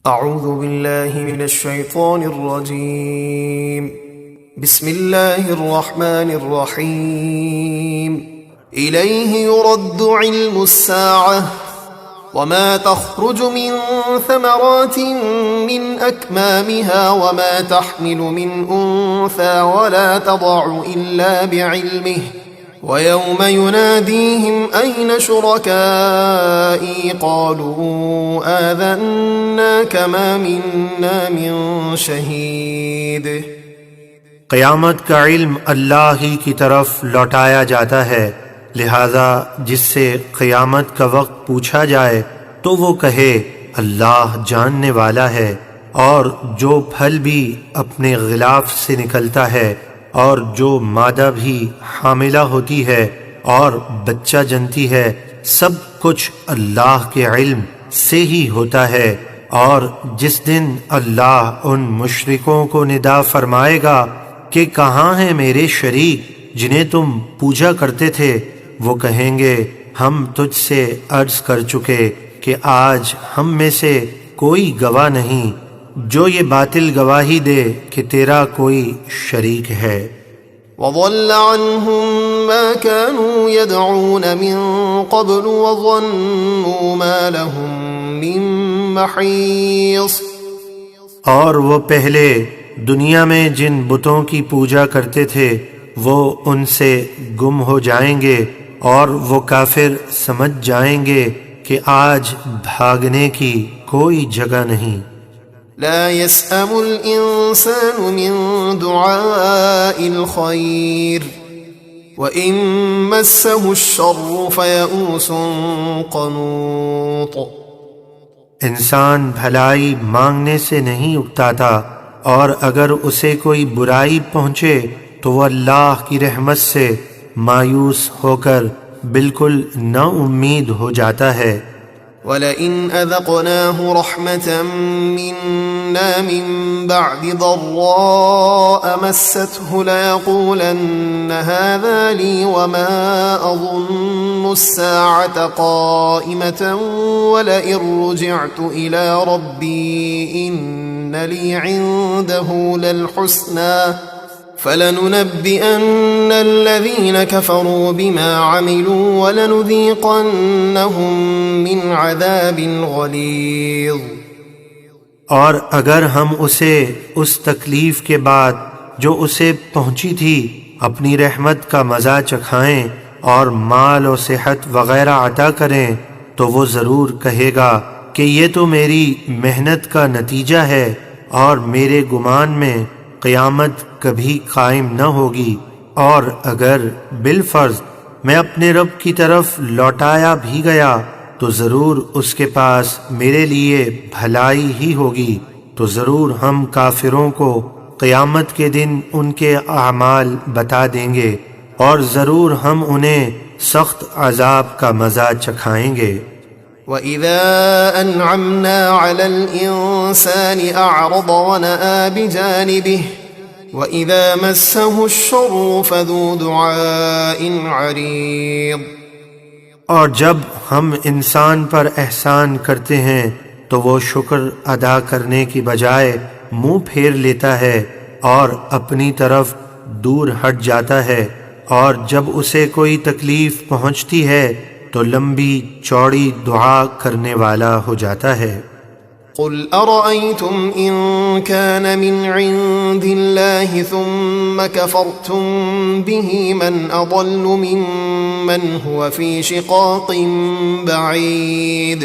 أعوذ بالله من الشيطان الرجيم. بسم الله الرحمن الرحيم. إليه يرد علم الساعة وما تخرج من ثمرات من أكمامها وما تحمل من أنثى ولا تضع إلا بعلمه ويوم يناديهم أين شركائي قالوا آذناك ما منا من شهيد. قیامت کا علم اللہ ہی کی طرف لوٹایا جاتا ہے، لہذا جس سے قیامت کا وقت پوچھا جائے تو وہ کہے اللہ جاننے والا ہے، اور جو پھل بھی اپنے غلاف سے نکلتا ہے اور جو مادہ بھی حاملہ ہوتی ہے اور بچہ جنتی ہے، سب کچھ اللہ کے علم سے ہی ہوتا ہے۔ اور جس دن اللہ ان مشرکوں کو ندا فرمائے گا کہ کہاں ہیں میرے شریک جنہیں تم پوجا کرتے تھے، وہ کہیں گے ہم تجھ سے عرض کر چکے کہ آج ہم میں سے کوئی گواہ نہیں جو یہ باطل گواہی دے کہ تیرا کوئی شریک ہے۔ وضل عنهم ما كانوا يدعون من قبل وظنوا ما لهم من محيص. اور وہ پہلے دنیا میں جن بتوں کی پوجا کرتے تھے وہ ان سے گم ہو جائیں گے، اور وہ کافر سمجھ جائیں گے کہ آج بھاگنے کی کوئی جگہ نہیں۔ لا يسأم الإنسان من دعاء الخير وإن مسه الشر فيئوس قنوط. انسان بھلائی مانگنے سے نہیں اکتاتا، اور اگر اسے کوئی برائی پہنچے تو وہ اللہ کی رحمت سے مایوس ہو کر بالکل نا امید ہو جاتا ہے۔ وَلَئِنْ أَذَقْنَاهُ رَحْمَةً مِنَّا مِن بَعْدِ ضَرَّاءَ مَسَّتْهُ لَيَقُولَنَّ هَذَا لِي وَمَا أَظُنُّ السَّاعَةَ قَائِمَةً وَلَئِن رُّجِعْتُ إِلَىٰ رَبِّي إِنَّ لِي عِندَهُ لَلْحُسْنَىٰ فَلَنُنَبِّئَنَّ الَّذِينَ كَفَرُوا بِمَا عَمِلُوا وَلَنُذِيقَنَّهُم مِّنْ عَذَابٍ غَلِيظٍ. اور اگر ہم اسے اس تکلیف کے بعد جو اسے پہنچی تھی اپنی رحمت کا مزہ چکھائیں اور مال و صحت وغیرہ عطا کریں تو وہ ضرور کہے گا کہ یہ تو میری محنت کا نتیجہ ہے، اور میرے گمان میں قیامت کبھی قائم نہ ہوگی۔ اور اگر بالفرض میں اپنے رب کی طرف لوٹایا بھی گیا تو ضرور اس کے پاس میرے لیے بھلائی ہی ہوگی، تو ضرور ہم کافروں کو قیامت کے دن ان کے اعمال بتا دیں گے، اور ضرور ہم انہیں سخت عذاب کا مزہ چکھائیں گے۔ وَإِذَا أَنْعَمْنَا عَلَى الْإِنسَانِ أَعْرَضَ وَنَأَىٰ بِجَانِبِهِ وَإِذَا مَسَّهُ الشَّرُّ فَذُو دُعَاءٍ عَرِيضٍ. اور جب ہم انسان پر احسان کرتے ہیں تو وہ شکر ادا کرنے کی بجائے منہ پھیر لیتا ہے اور اپنی طرف دور ہٹ جاتا ہے، اور جب اسے کوئی تکلیف پہنچتی ہے تو لمبی چوڑی دعا کرنے والا ہو جاتا ہے۔ قل أرأيتم إن كان من عند الله ثم كفرتم به من أضل ممن هو في شقاق بعيد.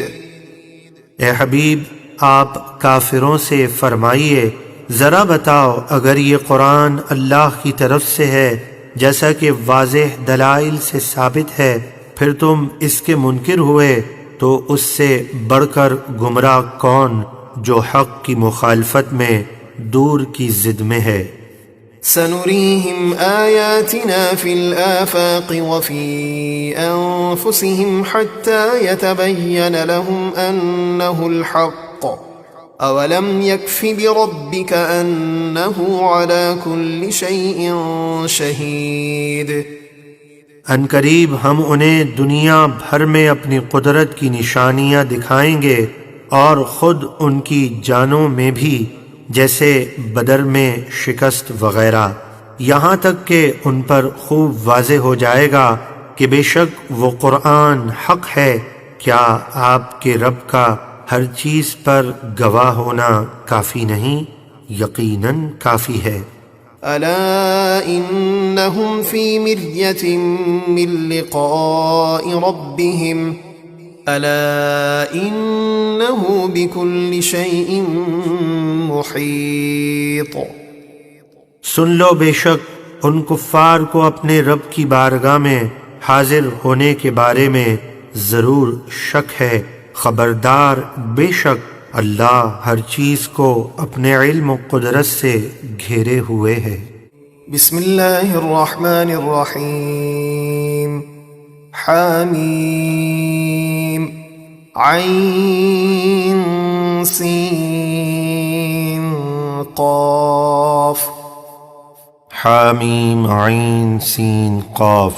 اے حبیب، آپ کافروں سے فرمائیے ذرا بتاؤ اگر یہ قرآن اللہ کی طرف سے ہے جیسا کہ واضح دلائل سے ثابت ہے، پھر تم اس کے منکر ہوئے، تو اس سے بڑھ کر گمراہ کون جو حق کی مخالفت میں دور کی ضد میں ہے۔ سنريهم آياتنا في الآفاق وفي أنفسهم حتى يتبين لهم أنه الحق أولم يكف بربك أنه على كل شيء شهيد. ان قریب ہم انہیں دنیا بھر میں اپنی قدرت کی نشانیاں دکھائیں گے، اور خود ان کی جانوں میں بھی، جیسے بدر میں شکست وغیرہ، یہاں تک کہ ان پر خوب واضح ہو جائے گا کہ بے شک وہ قرآن حق ہے۔ کیا آپ کے رب کا ہر چیز پر گواہ ہونا کافی نہیں؟ یقیناً کافی ہے۔ ألا إنهم في مرية من لقاء ربهم ألا إنه بكل شيء محيط۔ سن لو، بے شک ان کفار کو اپنے رب کی بارگاہ میں حاضر ہونے کے بارے میں ضرور شک ہے۔ خبردار، بے شک اللہ ہر چیز کو اپنے علم و قدرت سے گھیرے ہوئے ہے۔ بسم اللہ الرحمن الرحیم۔ حامیم عین سین قاف۔ حامیم عین سین قاف،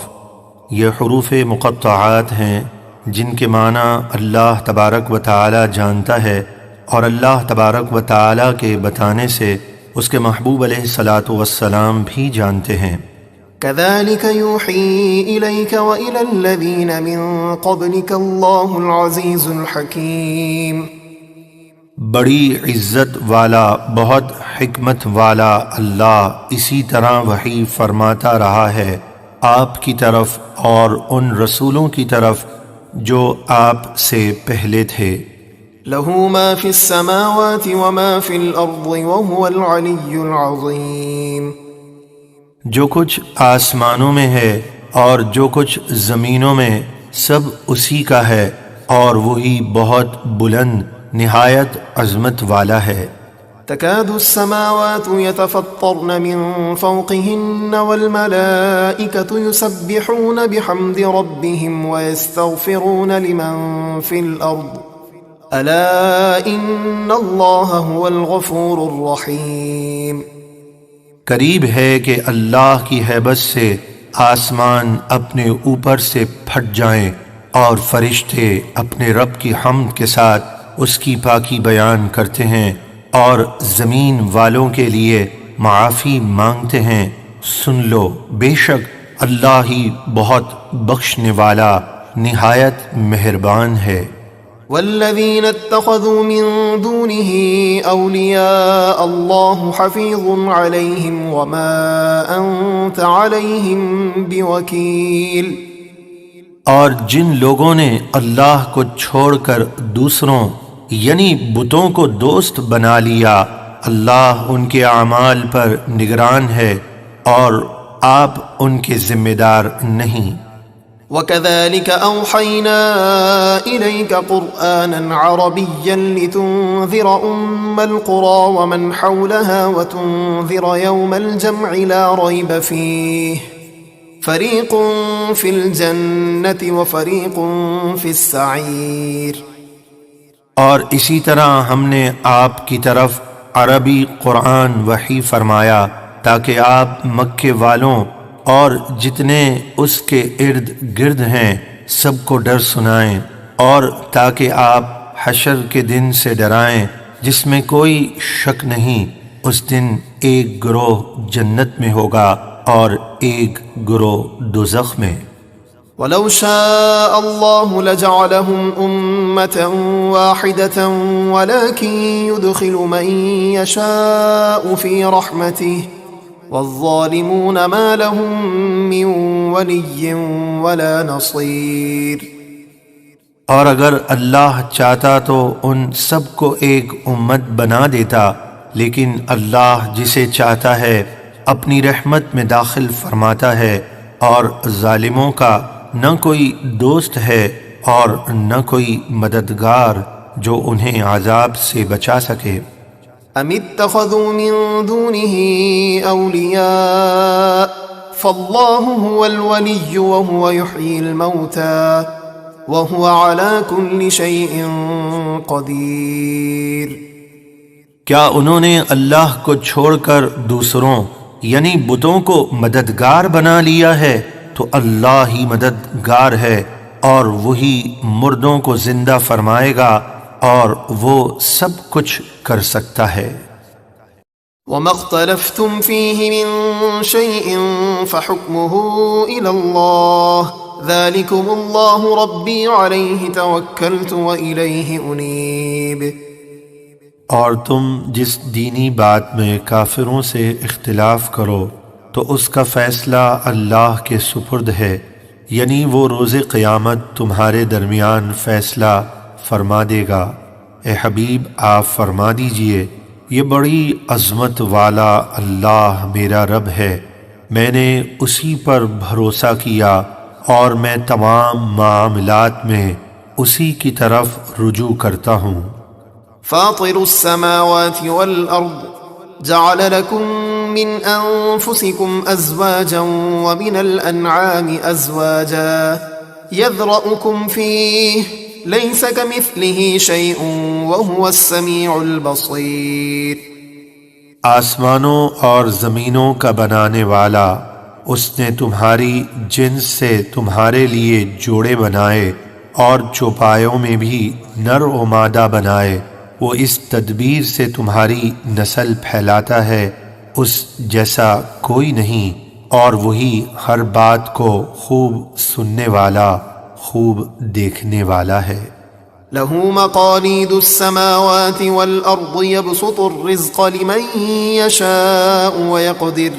یہ حروف مقطعات ہیں جن کے معنی اللہ تبارک و تعالی جانتا ہے، اور اللہ تبارک و تعالی کے بتانے سے اس کے محبوب علیہ الصلاۃ والسلام بھی جانتے ہیں۔ كذلك يوحي إليك وإلى الذين من قبلك الله العزيز الحكيم۔ بڑی عزت والا، بہت حکمت والا اللہ اسی طرح وحی فرماتا رہا ہے آپ کی طرف اور ان رسولوں کی طرف جو آپ سے پہلے تھے۔ له ما في السماوات وما في الأرض وهو العلي العظيم۔ جو کچھ آسمانوں میں ہے اور جو کچھ زمینوں میں، سب اسی کا ہے، اور وہی بہت بلند نہایت عظمت والا ہے۔ تكاد السماوات يتفطرن من فوقهن والملائكة يسبحون بحمد ربهم ويستغفرون لمن في الأرض ألا إن الله هو الغفور الرحيم۔ قریب ہے کہ اللہ کی ہیبت سے آسمان اپنے اوپر سے پھٹ جائیں اور فرشتے اپنے رب کی حمد کے ساتھ اس کی پاکی بیان کرتے ہیں اور زمین والوں کے لیے معافی مانگتے ہیں۔ سن لو، بے شک اللہ ہی بہت بخشنے والا نہایت مہربان ہے۔ والذين اتخذوا من دونه أولياء الله حفيظ عليهم وما أنت عليهم بوكيل۔ اور جن لوگوں نے اللہ کو چھوڑ کر دوسروں یعنی بتوں کو دوست بنا لیا، اللہ ان کے اعمال پر نگران ہے اور آپ ان کے ذمہ دار نہیں۔ وكذلك أوحينا إليك قرآنا عربيا لتنذر القرى ومن حولها وتنذر يوم الجمع لا ريب فيه فريق في الجنة وفريق في السعير۔ اور اسی طرح ہم نے آپ کی طرف عربی قرآن وحی فرمایا تاکہ آپ مکے والوں اور جتنے اس کے ارد گرد ہیں سب کو ڈر سنائیں، اور تاکہ آپ حشر کے دن سے ڈرائیں جس میں کوئی شک نہیں، اس دن ایک گروہ جنت میں ہوگا اور ایک گروہ دوزخ میں۔ وَلَوْ شَاءَ اللَّهُ لَجَعَلَهُمْ أُمَّةً وَاحِدَةً وَلَكِنْ يُدْخِلُ مَن يَشَاءُ فِي رَحْمَتِهِ وَالظَّالِمُونَ مَا لَهُم مِّن وَلِيٍّ وَلَا نَصِيرٍ۔ اور اگر اللہ چاہتا تو ان سب کو ایک امت بنا دیتا، لیکن اللہ جسے چاہتا ہے اپنی رحمت میں داخل فرماتا ہے، اور ظالموں کا نہ کوئی دوست ہے اور نہ کوئی مددگار جو انہیں عذاب سے بچا سکے۔ ام اتخذوا من دونه اولیاء فاللہ هو الولی وهو يحیی الموتى وهو على كل شيء قدیر۔ کیا انہوں نے اللہ کو چھوڑ کر دوسروں یعنی بتوں کو مددگار بنا لیا ہے؟ تو اللہ ہی مددگار ہے اور وہی مردوں کو زندہ فرمائے گا اور وہ سب کچھ کر سکتا ہے۔ وما اختلفتم فيه من شيء فحكمه إلى الله ذلكم الله ربي عليه توكلت وإليه أنيب۔ اور تم جس دینی بات میں کافروں سے اختلاف کرو تو اس کا فیصلہ اللہ کے سپرد ہے، یعنی وہ روز قیامت تمہارے درمیان فیصلہ فرما دے گا۔ اے حبیب آپ فرما دیجئے، یہ بڑی عظمت والا اللہ میرا رب ہے، میں نے اسی پر بھروسہ کیا اور میں تمام معاملات میں اسی کی طرف رجوع کرتا ہوں۔ فاطر السماوات والأرض جعل لكم من أنفسكم أزواجا ومن الأنعام أزواجا يذرأكم فيه ليس كمثله شيء وهو السميع البصير۔ آسمانوں اور زمینوں کا بنانے والا، اس نے تمہاری جنس سے تمہارے لیے جوڑے بنائے اور چوپایوں میں بھی نر و مادہ بنائے، وہ اس تدبیر سے تمہاری نسل پھیلاتا ہے، اس جیسا کوئی نہیں، اور وہی ہر بات کو خوب سننے والا، خوب دیکھنے والا ہے۔ له مقاليد السماوات والأرض يبسط الرزق لمن يشاء ويقدر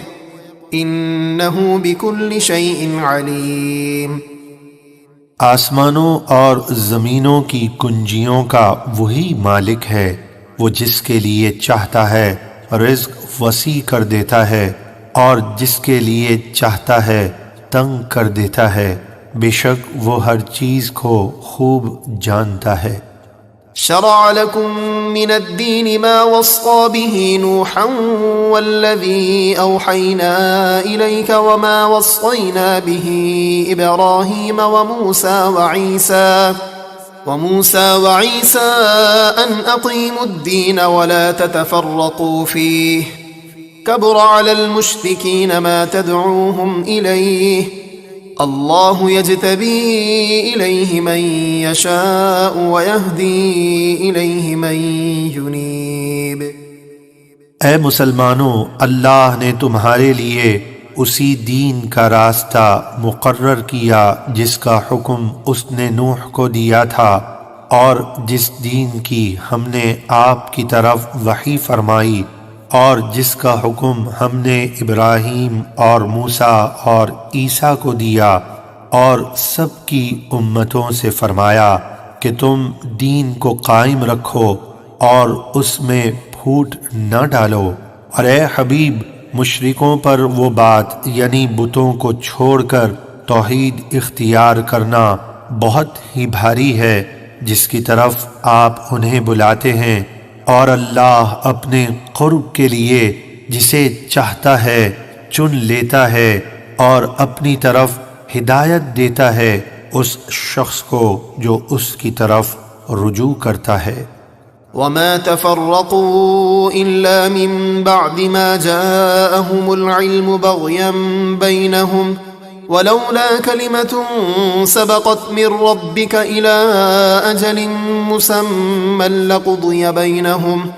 إنه بكل شيء عليم۔ آسمانوں اور زمینوں کی کنجیوں کا وہی مالک ہے، وہ جس کے لیے چاہتا ہے رزق وسیع کر دیتا ہے اور جس کے لیے چاہتا ہے تنگ کر دیتا ہے، بے شک وہ ہر چیز کو خوب جانتا ہے۔ شرع لكم من الدين ما وصى به نوحا والذي أوحينا إليك وما وصينا به إبراهيم وموسى وعيسى أن أقيموا الدين ولا تتفرقوا فيه كبر على المشركين ما تدعوهم إليه اللہ یجتبی الیہ من یشاء ویہدی الیہ من ینیب۔ اے مسلمانوں، اللہ نے تمہارے لیے اسی دین کا راستہ مقرر کیا جس کا حکم اس نے نوح کو دیا تھا، اور جس دین کی ہم نے آپ کی طرف وحی فرمائی، اور جس کا حکم ہم نے ابراہیم اور موسیٰ اور عیسیٰ کو دیا، اور سب کی امتوں سے فرمایا کہ تم دین کو قائم رکھو اور اس میں پھوٹ نہ ڈالو۔ اور اے حبیب، مشرکوں پر وہ بات یعنی بتوں کو چھوڑ کر توحید اختیار کرنا بہت ہی بھاری ہے جس کی طرف آپ انہیں بلاتے ہیں، اور اللہ اپنے قرب کے لیے جسے چاہتا ہے چن لیتا ہے اور اپنی طرف ہدایت دیتا ہے اس شخص کو جو اس کی طرف رجوع کرتا ہے۔ وما تفرقوا إلا من بعد ما جاءهم العلم بغيا بينهم ولولا كلمة سبقت من ربك إلى أجل مسمى لقضي بينهم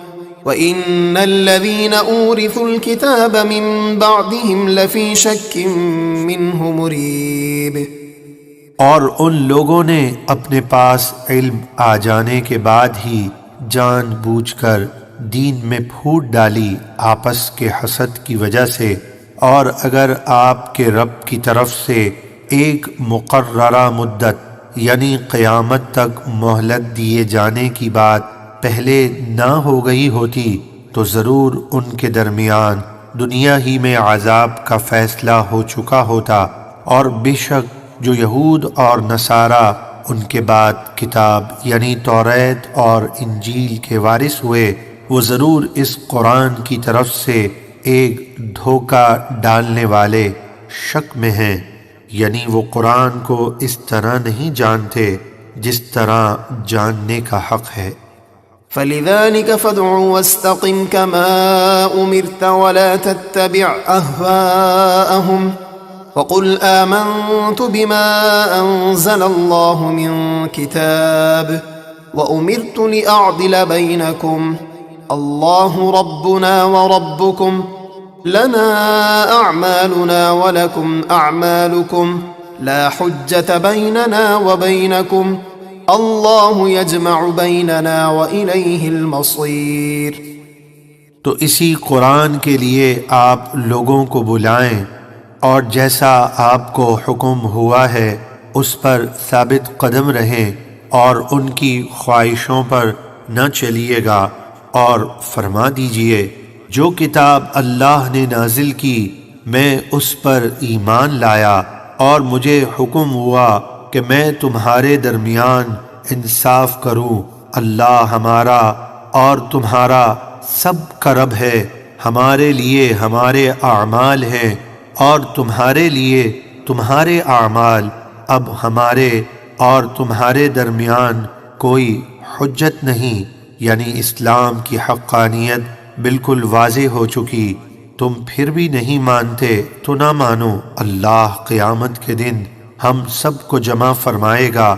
وإن الذين أورثوا الكتاب من بعدهم لفي شك منه مريب۔ اور ان لوگوں نے اپنے پاس علم آ جانے کے بعد ہی جان بوجھ کر دین میں پھوٹ ڈالی آپس کے حسد کی وجہ سے، اور اگر آپ کے رب کی طرف سے ایک مقررہ مدت یعنی قیامت تک مہلت دیے جانے کی بات پہلے نہ ہو گئی ہوتی تو ضرور ان کے درمیان دنیا ہی میں عذاب کا فیصلہ ہو چکا ہوتا، اور بے شک جو یہود اور نصارہ ان کے بعد کتاب یعنی توریت اور انجیل کے وارث ہوئے، وہ ضرور اس قرآن کی طرف سے ایک دھوکہ ڈالنے والے شک میں ہیں، یعنی وہ قرآن کو اس طرح نہیں جانتے جس طرح جاننے کا حق ہے۔ فَلِذَلِكَ فَادْعُ وَاسْتَقِمْ كَمَا أُمِرْتَ وَلَا تَتَّبِعْ أَهْوَاءَهُمْ وَقُلْ آمَنْتُ بِمَا أَنزَلَ اللَّهُ مِنْ كِتَابٍ وأمرت لأعدل بينكم الله ربنا وربكم لنا أعمالنا ولكم أعمالكم لا حجة بيننا وبينكم الله يجمع بيننا وإليه المصير۔ تو اسی قرآن کے لیے آپ لوگوں کو بلائیں اور جیسا آپ کو حکم ہوا ہے اس پر ثابت قدم رہیں اور ان کی خواہشوں پر نہ چلیے گا، اور فرما دیجئے جو کتاب اللہ نے نازل کی میں اس پر ایمان لایا، اور مجھے حکم ہوا کہ میں تمہارے درمیان انصاف کروں۔ اللہ ہمارا اور تمہارا سب کا رب ہے، ہمارے لیے ہمارے اعمال ہیں اور تمہارے لیے تمہارے اعمال، اب ہمارے اور تمہارے درمیان کوئی حجت نہیں، یعنی اسلام کی حقانیت بالکل واضح ہو چکی۔ تم پھر بھی نہیں مانتے تو نہ مانو، اللہ قیامت کے دن ہم سب کو جمع فرمائے گا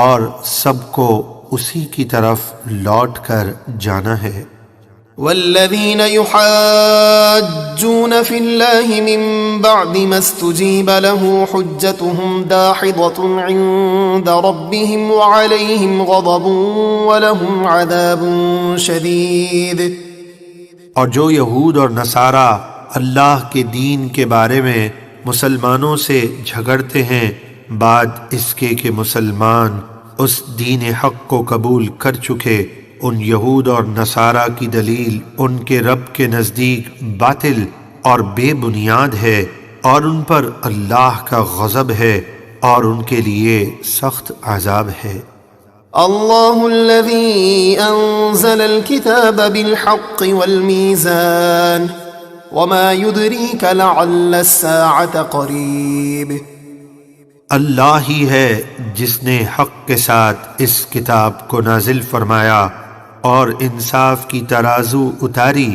اور سب کو اسی کی طرف لوٹ کر جانا ہے۔ والذين يحاجون في الله من بعد ما استجيب له حجتهم داحضة عند ربهم وعليهم غضب ولهم عذاب شديد۔ اور جو یہود اور نصارہ اللہ کے دین کے بارے میں مسلمانوں سے جھگڑتے ہیں بعد اس کے کہ مسلمان اس دین حق کو قبول کر چکے، ان یہود اور نصارہ کی دلیل ان کے رب کے نزدیک باطل اور بے بنیاد ہے، اور ان پر اللہ کا غضب ہے اور ان کے لیے سخت عذاب ہے۔ اللہ الذي انزل الكتاب بالحق والميزان وما يدريك لعل الساعة قريب۔ اللہ ہی ہے جس نے حق کے ساتھ اس کتاب کو نازل فرمایا اور انصاف کی ترازو اتاری،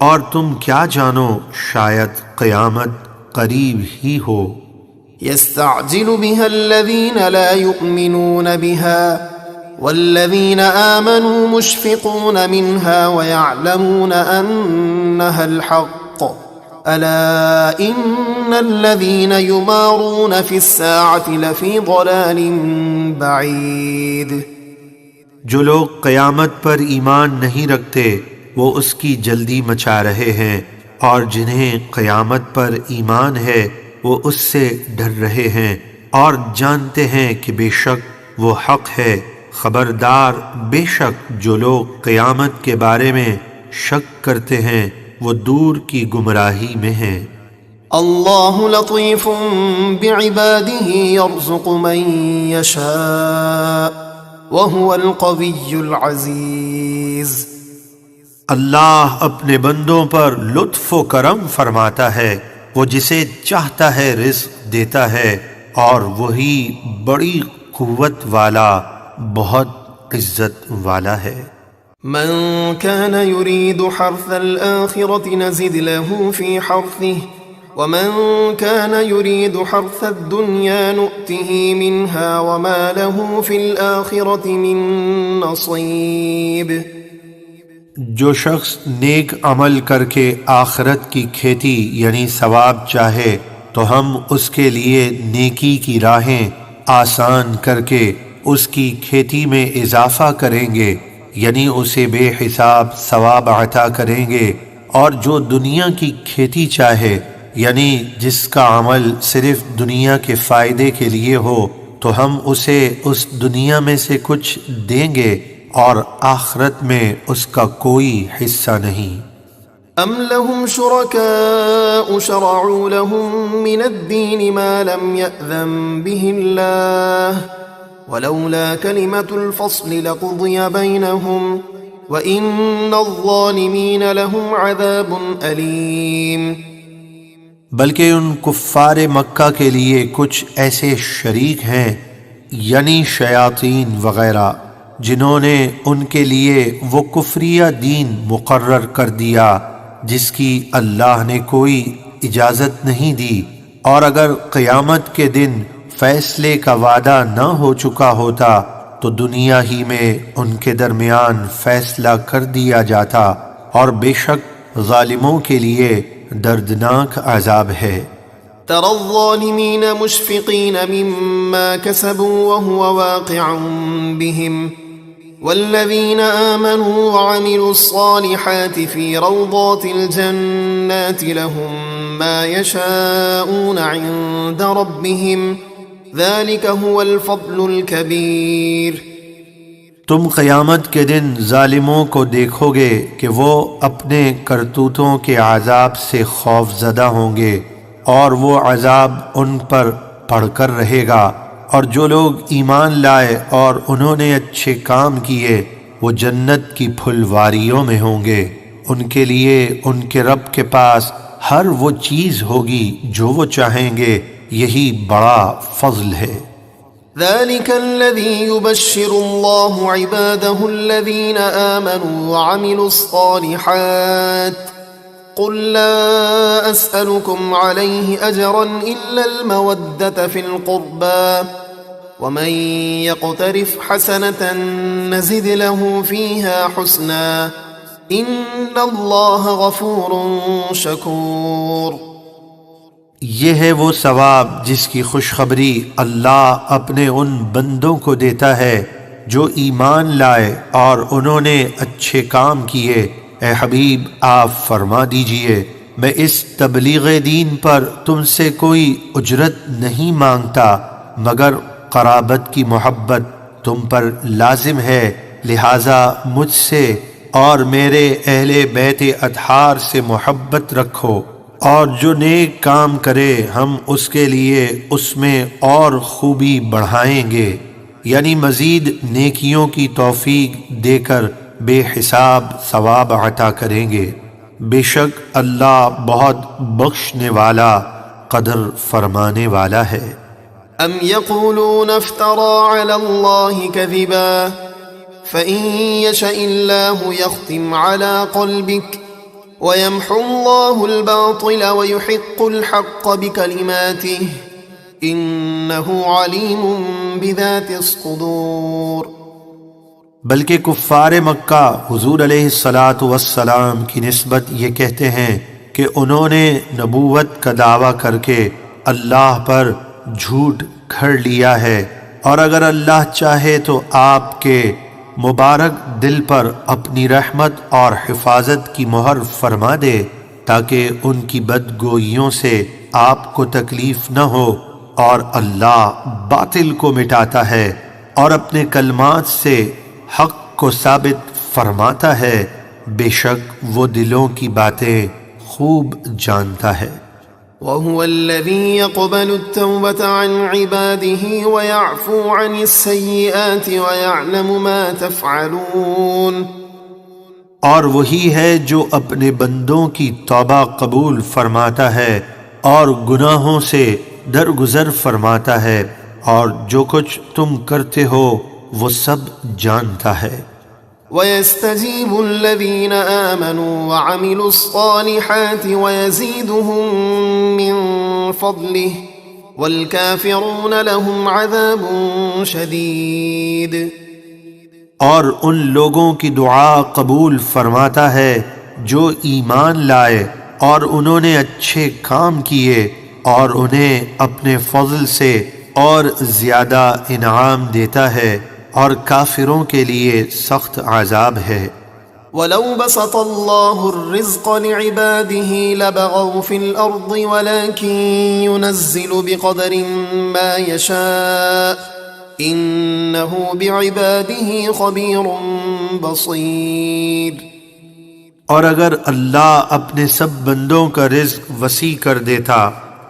اور تم کیا جانو شاید قیامت قریب ہی ہو۔ يستعجل بها الذين لا يؤمنون بها والذين آمنوا مشفقون منها ويعلمون أنها الحق ألا إن الذين يمارون في الساعة لفي ضلال بعيد۔ جو لوگ قیامت پر ایمان نہیں رکھتے وہ اس کی جلدی مچا رہے ہیں، اور جنہیں قیامت پر ایمان ہے وہ اس سے ڈر رہے ہیں اور جانتے ہیں کہ بے شک وہ حق ہے۔ خبردار، بے شک جو لوگ قیامت کے بارے میں شک کرتے ہیں وہ دور کی گمراہی میں ہیں۔ اللہ لطیف بعباده يرزق من يشاء وهو القوی العزیز۔ اللہ اپنے بندوں پر لطف و کرم فرماتا ہے، وہ جسے چاہتا ہے رزق دیتا ہے، اور وہی بڑی قوت والا بہت عزت والا ہے۔ من كان يريد حرث الآخرة نزد له في حرثه ومن كان يريد حرث الدنيا نؤته منها وما له في الآخرة من نصيب۔ جو شخص نیک عمل کر کے آخرت کی کھیتی یعنی ثواب چاہے تو ہم اس کے لیے نیکی کی راہیں آسان کر کے اس کی کھیتی میں اضافہ کریں گے، یعنی اسے بے حساب ثواب عطا کریں گے، اور جو دنیا کی کھیتی چاہے یعنی جس کا عمل صرف دنیا کے فائدے کے لیے ہو تو ہم اسے اس دنیا میں سے کچھ دیں گے اور آخرت میں اس کا کوئی حصہ نہیں۔ ام لهم شركاء شرعوا لهم من الدين ما لم يأذن به الله ولولا كلمة الفصل لقضي بينهم وإن الظالمين لهم عذاب أليم۔ بلکہ ان کفار مکہ کے لیے کچھ ایسے شریک ہیں یعنی شیاطین وغیرہ جنہوں نے ان کے لیے وہ کفریہ دین مقرر کر دیا جس کی اللہ نے کوئی اجازت نہیں دی، اور اگر قیامت کے دن فیصلے کا وعدہ نہ ہو چکا ہوتا تو دنیا ہی میں ان کے درمیان فیصلہ کر دیا جاتا، اور بے شک ظالموں کے لیے دردناک عذاب ہے۔ ترى الظالمين مشفقين مما كسبوا وهو واقع بهم والذين آمنوا وعملوا الصالحات في روضات الجنات لهم ما يشاءون عند ربهم ذلك هو الفضل الكبير۔ تم قیامت کے دن ظالموں کو دیکھو گے کہ وہ اپنے کرتوتوں کے عذاب سے خوف زدہ ہوں گے، اور وہ عذاب ان پر پڑھ کر رہے گا، اور جو لوگ ایمان لائے اور انہوں نے اچھے کام کیے وہ جنت کی پھلواریوں میں ہوں گے، ان کے لیے ان کے رب کے پاس ہر وہ چیز ہوگی جو وہ چاہیں گے، یہی بڑا فضل ہے۔ ذلك الذي يبشر الله عباده الذين آمنوا وعملوا الصالحات قل لا أسألكم عليه أجرا إلا المودة في القربى ومن يقترف حسنة نزد له فيها حسنا إن الله غفور شكور۔ یہ ہے وہ ثواب جس کی خوشخبری اللہ اپنے ان بندوں کو دیتا ہے جو ایمان لائے اور انہوں نے اچھے کام کیے۔ اے حبیب آپ فرما دیجئے میں اس تبلیغ دین پر تم سے کوئی اجرت نہیں مانگتا مگر قرابت کی محبت تم پر لازم ہے، لہٰذا مجھ سے اور میرے اہل بیت اطہار سے محبت رکھو، اور جو نیک کام کرے ہم اس کے لیے اس میں اور خوبی بڑھائیں گے، یعنی مزید نیکیوں کی توفیق دے کر بے حساب ثواب عطا کریں گے۔ بے شک اللہ بہت بخشنے والا قدر فرمانے والا ہے۔ ام يقولون افترى على الله كذبا فإن يشاء الله يختم على قلبك ويمحو الله الباطل ويحق الحق بكلماته إنه عليم بذات الصدور۔ بلکہ کفار مکہ حضور علیہ الصلاۃ والسلام کی نسبت یہ کہتے ہیں کہ انہوں نے نبوت کا دعویٰ کر کے اللہ پر جھوٹ گھڑ لیا ہے، اور اگر اللہ چاہے تو آپ کے مبارک دل پر اپنی رحمت اور حفاظت کی مہر فرما دے تاکہ ان کی بدگوئیوں سے آپ کو تکلیف نہ ہو، اور اللہ باطل کو مٹاتا ہے اور اپنے کلمات سے حق کو ثابت فرماتا ہے، بے شک وہ دلوں کی باتیں خوب جانتا ہے۔ وَهُوَ الَّذِي يَقْبَلُ التَّوْبَةَ عَنْ عِبَادِهِ وَيَعْفُو عَنِ السَّيِّئَاتِ وَيَعْلَمُ مَا تَفْعَلُونَ۔ اور وہی ہے جو اپنے بندوں کی توبہ قبول فرماتا ہے اور گناہوں سے درگزر فرماتا ہے، اور جو کچھ تم کرتے ہو وہ سب جانتا ہے۔ وَيَسْتَجِيبُ الَّذِينَ آمَنُوا وَعَمِلُوا الصَّالِحَاتِ وَيَزِيدُهُم مِّن فَضْلِهِ وَالْكَافِرُونَ لَهُمْ عَذَابٌ شَدِيدٌ۔ اور ان لوگوں کی دعا قبول فرماتا ہے جو ایمان لائے اور انہوں نے اچھے کام کیے، اور انہیں اپنے فضل سے اور زیادہ انعام دیتا ہے، اور کافروں کے لیے سخت عذاب ہے۔ وَلَوْ بَسَطَ اللَّهُ الرِّزْقَ لِعِبَادِهِ لَبَغَوْا فِي الْأَرْضِ وَلَكِن يُنَزِّلُ بِقَدَرٍ مَّا يَشَاءُ إِنَّهُ بِعِبَادِهِ خَبِيرٌ بَصِيرٌ۔ اور اگر اللہ اپنے سب بندوں کا رزق وسیع کر دیتا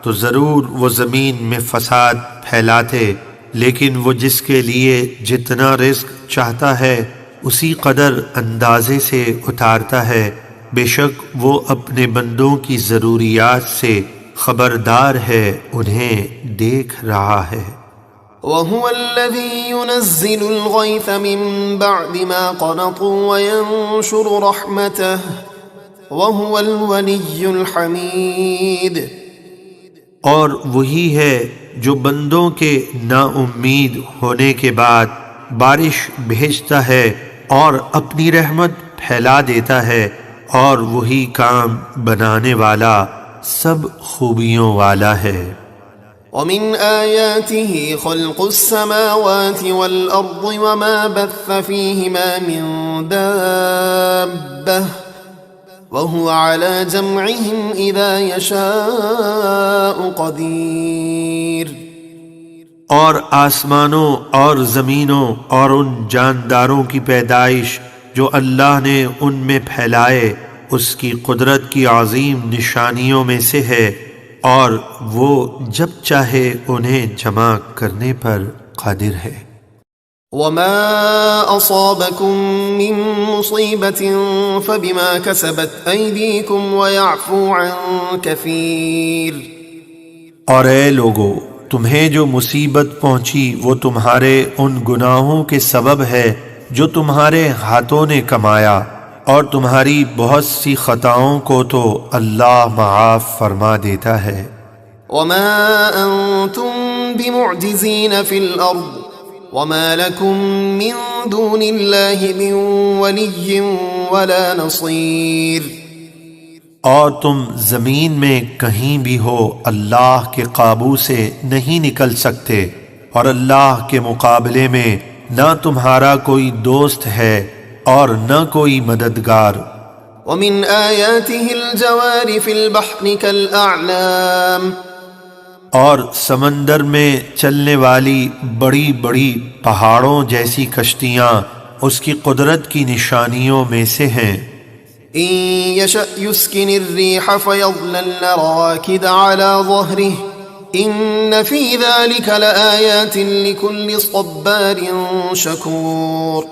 تو ضرور وہ زمین میں فساد پھیلاتے، لیکن وہ جس کے لیے جتنا رزق چاہتا ہے اسی قدر اندازے سے اتارتا ہے، بے شک وہ اپنے بندوں کی ضروریات سے خبردار ہے، انہیں دیکھ رہا ہے۔ وَهُوَ الَّذِي يُنَزِّلُ الْغَيْثَ مِن بَعْدِ مَا قَنَطُوا وَيَنشُرُ رَحْمَتَهُ وَهُوَ الْوَلِيُّ الْحَمِيدُ۔ اور وہی ہے جو بندوں کے نا امید ہونے کے بعد بارش بھیجتا ہے اور اپنی رحمت پھیلا دیتا ہے، اور وہی کام بنانے والا سب خوبیوں والا ہے۔ ومن آياته خلق السماوات والأرض وما بث فيهما من دابة وهو على جمعهم إذا يشاء قدير۔ اور آسمانوں اور زمینوں اور ان جانداروں کی پیدائش جو اللہ نے ان میں پھیلائے اس کی قدرت کی عظیم نشانیوں میں سے ہے، اور وہ جب چاہے انہیں جمع کرنے پر قادر ہے۔ وما أصابكم من مصيبة فبما كسبت أيديكم ويعفو عن كثير۔ اور اے لوگو، تمہیں جو مصیبت پہنچی وہ تمہارے ان گناہوں کے سبب ہے جو تمہارے ہاتھوں نے کمایا، اور تمہاری بہت سی خطاؤں کو تو اللہ معاف فرما دیتا ہے۔ وما أنتم بمعجزين في الأرض وما لكم من دون الله من ولي ولا نصير۔ اور تم زمین میں کہیں بھی ہو اللہ کے قابو سے نہیں نکل سکتے، اور اللہ کے مقابلے میں نہ تمہارا کوئی دوست ہے اور نہ کوئی مددگار۔ ومن آياته الجوار في البحر كالأعلام۔ اور سمندر میں چلنے والی بڑی بڑی پہاڑوں جیسی کشتیاں اس کی قدرت کی نشانیوں میں سے ہیں۔ إن يشأ يسكن الريح فيظللن راكد على ظهره إن في ذلك لآيات لكل صبار شكور۔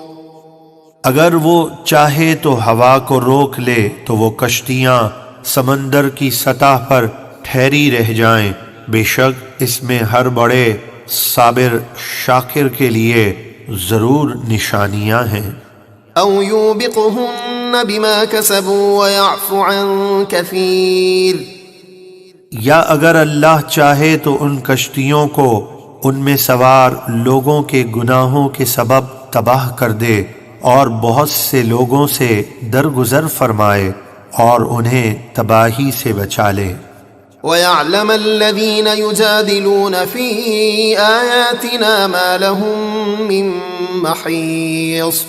اگر وہ چاہے تو ہوا کو روک لے تو وہ کشتیاں سمندر کی سطح پر ٹھہری رہ جائیں، بے شک اس میں ہر بڑے صابر شاکر کے لیے ضرور نشانیاں ہیں۔ أو يوبقهن بما كسبوا ويعفو عن كثير۔ یا اگر اللہ چاہے تو ان کشتیوں کو ان میں سوار لوگوں کے گناہوں کے سبب تباہ کر دے اور بہت سے لوگوں سے درگزر فرمائے اور انہیں تباہی سے بچا لے۔ وَيَعْلَمَ الَّذِينَ يُجَادِلُونَ فِي آيَاتِنَا مَا لَهُم مِّن مَّحِيصٍ۔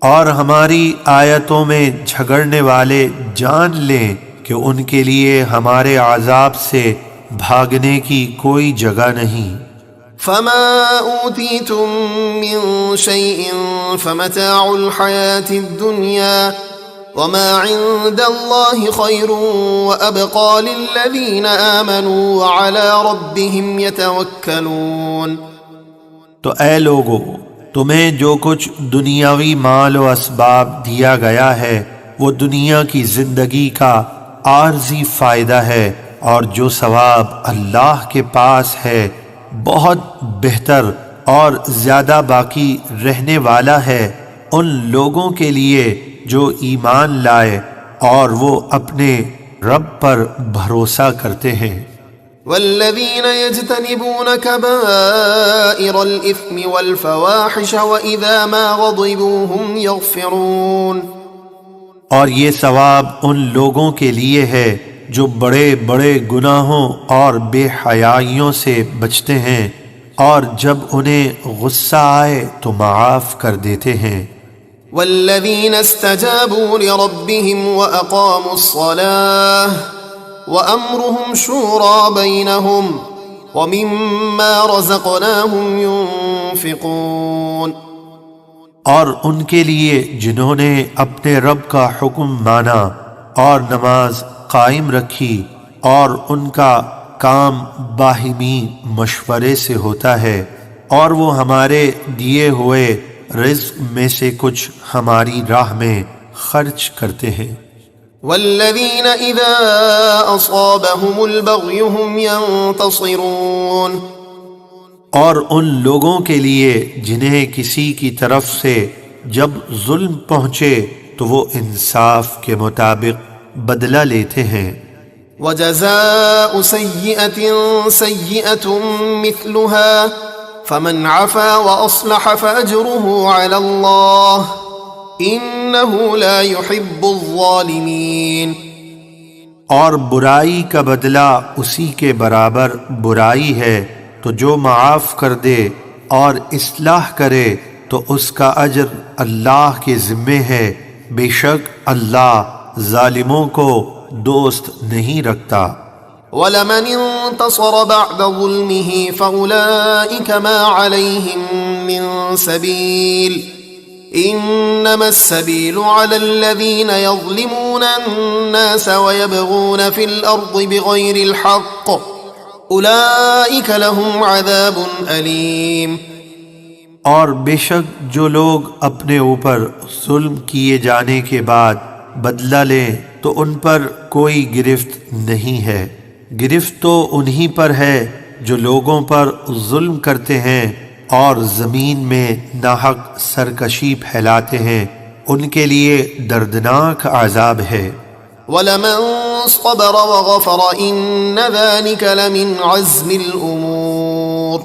اور ہماری آیتوں میں جھگڑنے والے جان لیں کہ ان کے لیے ہمارے عذاب سے بھاگنے کی کوئی جگہ نہیں۔ فَمَا أُوتِيتُم مِّن شَيْءٍ فَمَتَاعُ الْحَيَاةِ الدُّنْيَا وَمَا عِندَ اللَّهِ خَيْرٌ وَأَبْقَىٰ لِلَّذِينَ آمَنُوا وَعَلَىٰ رَبِّهِمْ يَتَوَكَّلُونَ۔ تو اے لوگو، تمہیں جو کچھ دنیاوی مال و اسباب دیا گیا ہے وہ دنیا کی زندگی کا عارضی فائدہ ہے، اور جو ثواب اللہ کے پاس ہے بہت بہتر اور زیادہ باقی رہنے والا ہے ان لوگوں کے لیے جو ایمان لائے اور وہ اپنے رب پر بھروسہ کرتے ہیں۔ والذين يجتنبون كبائر الإثم والفواحش وإذا ما غضبوا هم يغفرون۔ اور یہ ثواب ان لوگوں کے لیے ہے جو بڑے بڑے گناہوں اور بے حیائیوں سے بچتے ہیں، اور جب انہیں غصہ آئے تو معاف کر دیتے ہیں۔ والذين استجابوا لربهم وأقاموا الصلاة وَأَمْرُهُمْ شُورَى بَيْنَهُمْ وَمِمَّا رَزَقْنَاهُمْ يُنْفِقُونَ۔ اور ان کے لیے جنہوں نے اپنے رب کا حکم مانا اور نماز قائم رکھی، اور ان کا کام باہمی مشورے سے ہوتا ہے، اور وہ ہمارے دیے ہوئے رزق میں سے کچھ ہماری راہ میں خرچ کرتے ہیں۔ والذین اذا اصابهم البغی هم ينتصرون۔ اور ان لوگوں کے لیے جنہیں کسی کی طرف سے جب ظلم پہنچے تو وہ انصاف کے مطابق بدلہ لیتے ہیں۔ وجزاء سیئۃ سیئۃ مثلها فمن عفا وأصلح فأجره على الله إنه لا يحب الظالمين۔ اور برائی کا بدلہ اسی کے برابر برائی ہے، تو جو معاف کر دے اور اصلاح کرے تو اس کا اجر اللہ کے ذمے ہے، بے شک اللہ ظالموں کو دوست نہیں رکھتا۔ وَلَمَنِ انتصر بَعْدَ ظُلْمِهِ فَأُولَئِكَ مَا عَلَيْهِم مِّن سَبِيلٍ إِنَّمَا السَّبِيلُ عَلَى الَّذِينَ يَظْلِمُونَ النَّاسَ وَيَبْغُونَ فِي الْأَرْضِ بِغَيْرِ الْحَقِّ أُولَئِكَ لَهُمْ عَذَابٌ أَلِيمٌ۔ اور بے شک جو لوگ اپنے اوپر ظلم کیے جانے کے بعد بدلہ لیں تو ان پر کوئی گرفت نہیں ہے، گرفت تو انہی پر ہے جو لوگوں پر ظلم کرتے ہیں اور زمین میں ناحق سرکشی پھیلاتے ہیں، ان کے لیے دردناک عذاب ہے۔ وَلَمَن صَبَرَ وَغَفَرَ إِنَّ ذَلِكَ لَمِنْ عَزْمِ الْأُمُورِ۔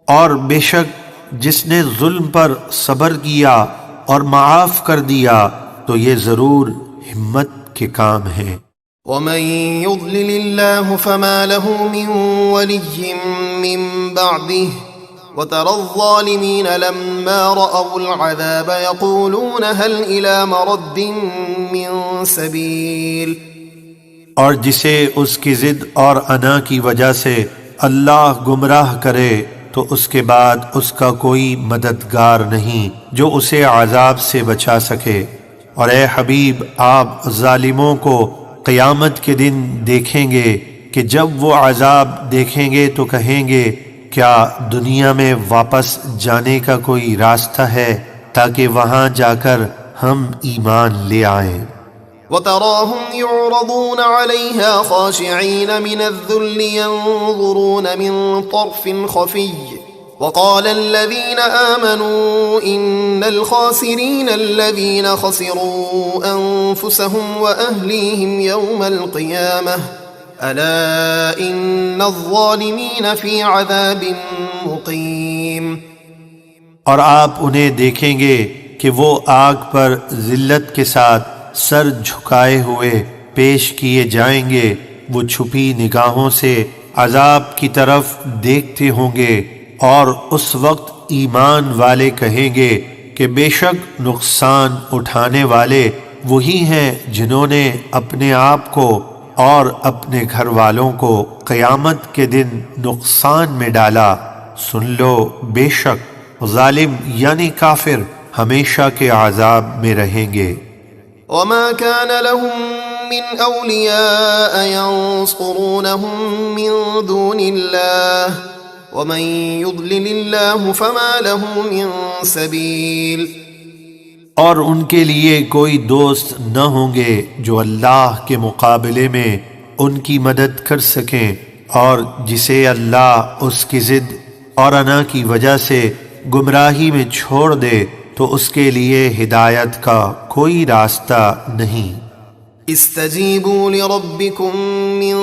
اور بے شک جس نے ظلم پر صبر کیا اور معاف کر دیا تو یہ ضرور ہمت کے کام ہیں۔ وَمَن يُضْلِلِ اللَّهُ فَمَا لَهُ مِن وَلِيٍّ مِّن بَعْدِهِ وَتَرَى الظَّالِمِينَ لَمَّا رَأَوُا الْعَذَابَ يَقُولُونَ هَلْ إِلَى مَرَدٍّ مِّن سَبِيلٍ۔ اور جسے اس کی ضد اور انا کی وجہ سے اللہ گمراہ کرے تو اس کے بعد اس کا کوئی مددگار نہیں جو اسے عذاب سے بچا سکے۔ اور اے حبیب، آپ ظالموں کو قیامت کے دن دیکھیں گے کہ جب وہ عذاب دیکھیں گے تو کہیں گے کیا دنیا میں واپس جانے کا کوئی راستہ ہے تاکہ وہاں جا کر ہم ایمان لے آئیں۔ وَتَرَاهُمْ يُعْرَضُونَ عَلَيْهَا خَاشِعِينَ مِنَ الذُّلِّ يَنظُرُونَ مِن طَرْفٍ خَفِيٍّ وَقَالَ الَّذِينَ آمَنُوا إِنَّ الْخَاسِرِينَ الَّذِينَ خَسِرُوا أَنفُسَهُمْ وَأَهْلِيهِمْ يَوْمَ الْقِيَامَةِ أَلَا إِنَّ الظَّالِمِينَ فِي عَذَابٍ مُقِيمٍ۔ اور آپ انہیں دیکھیں گے کہ وہ آگ پر ذلت کے ساتھ سر جھکائے ہوئے پیش کیے جائیں گے، وہ چھپی نگاہوں سے عذاب کی طرف دیکھتے ہوں گے، اور اس وقت ایمان والے کہیں گے کہ بے شک نقصان اٹھانے والے وہی ہیں جنہوں نے اپنے آپ کو اور اپنے گھر والوں کو قیامت کے دن نقصان میں ڈالا۔ سن لو، بے شک ظالم یعنی کافر ہمیشہ کے عذاب میں رہیں گے۔ وَمَا كَانَ لَهُم مِّنْ أَوْلِيَاءَ يَنصُرُونَهُم مِّن دُونِ اللَّهِ وَمَن يُضْلِلِ اللَّهُ فَمَا لَهُ مِن سَبِيلٍ۔ اور ان کے لیے کوئی دوست نہ ہوں گے جو اللہ کے مقابلے میں ان کی مدد کر سکیں، اور جسے اللہ اس کی ضد اور انا کی وجہ سے گمراہی میں چھوڑ دے تو اس کے لیے ہدایت کا کوئی راستہ نہیں۔ استجیبوا لربکم من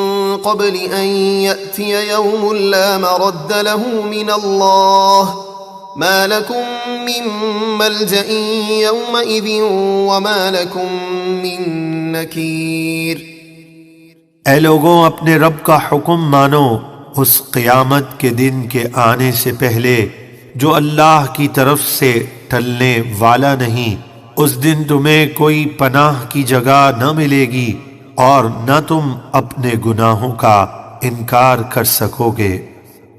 قبل ان یأتی یوم لا مرد له من اللہ ما لکم من ملجأ یومئذ وما لکم من نکیر۔ اے لوگوں، اپنے رب کا حکم مانو اس قیامت کے دن کے آنے سے پہلے جو اللہ کی طرف سے ٹلنے والا نہیں۔ اس دن تمہیں کوئی پناہ کی جگہ نہ ملے گی اور نہ تم اپنے گناہوں کا انکار کر سکو گے۔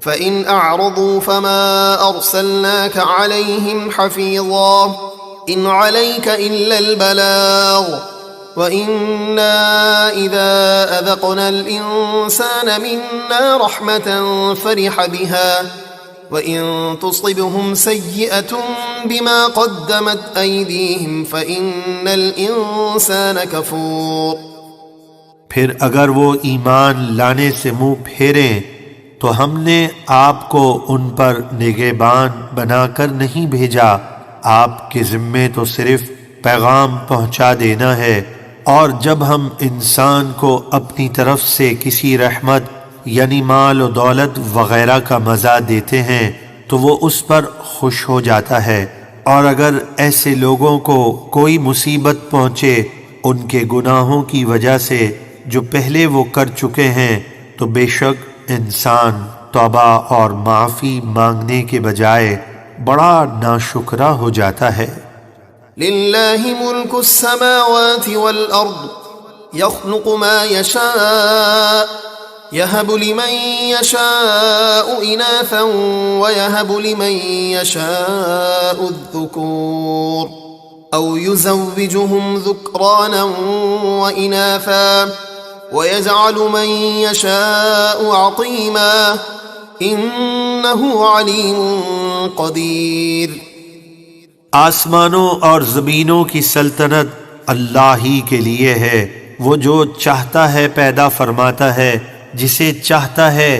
فَإِنْ أَعْرَضُوا فَمَا أَرْسَلْنَاكَ عَلَيْهِمْ حَفِيظًا إِنْ عَلَيْكَ إِلَّا الْبَلَاغُ وَإِنَّا إِذَا أَذَقْنَا الْإِنسَانَ مِنَّا رَحْمَةً فَرِحَ بِهَا وَإِن تُصِبْهُمْ سَيِّئَةٌ بِمَا قَدَّمَتْ أَيْدِيهِمْ فَإِنَّ الْإِنسَانَ كَفُورٌ۔ پھر اگر وہ ایمان لانے سے منہ پھیریں تو ہم نے آپ کو ان پر نگہبان بنا کر نہیں بھیجا، آپ کے ذمے تو صرف پیغام پہنچا دینا ہے، اور جب ہم انسان کو اپنی طرف سے کسی رحمت یعنی مال و دولت وغیرہ کا مزہ دیتے ہیں تو وہ اس پر خوش ہو جاتا ہے، اور اگر ایسے لوگوں کو کوئی مصیبت پہنچے ان کے گناہوں کی وجہ سے جو پہلے وہ کر چکے ہیں تو بے شک انسان توبہ اور معافی مانگنے کے بجائے بڑا ناشکرا ہو جاتا ہے۔ للہ ملک السماوات والارض يخلق ما يشاء يهب لمن يشاء إناثا ويهب لمن يشاء الذكور أو يزوجهم ذكرانا وإناثا ويجعل من يشاء عقيما إنه عليم قدير۔ آسمانوں اور زمینوں کی سلطنت اللہ ہی کے لیے ہے، وہ جو چاہتا ہے پیدا فرماتا ہے، جسے چاہتا ہے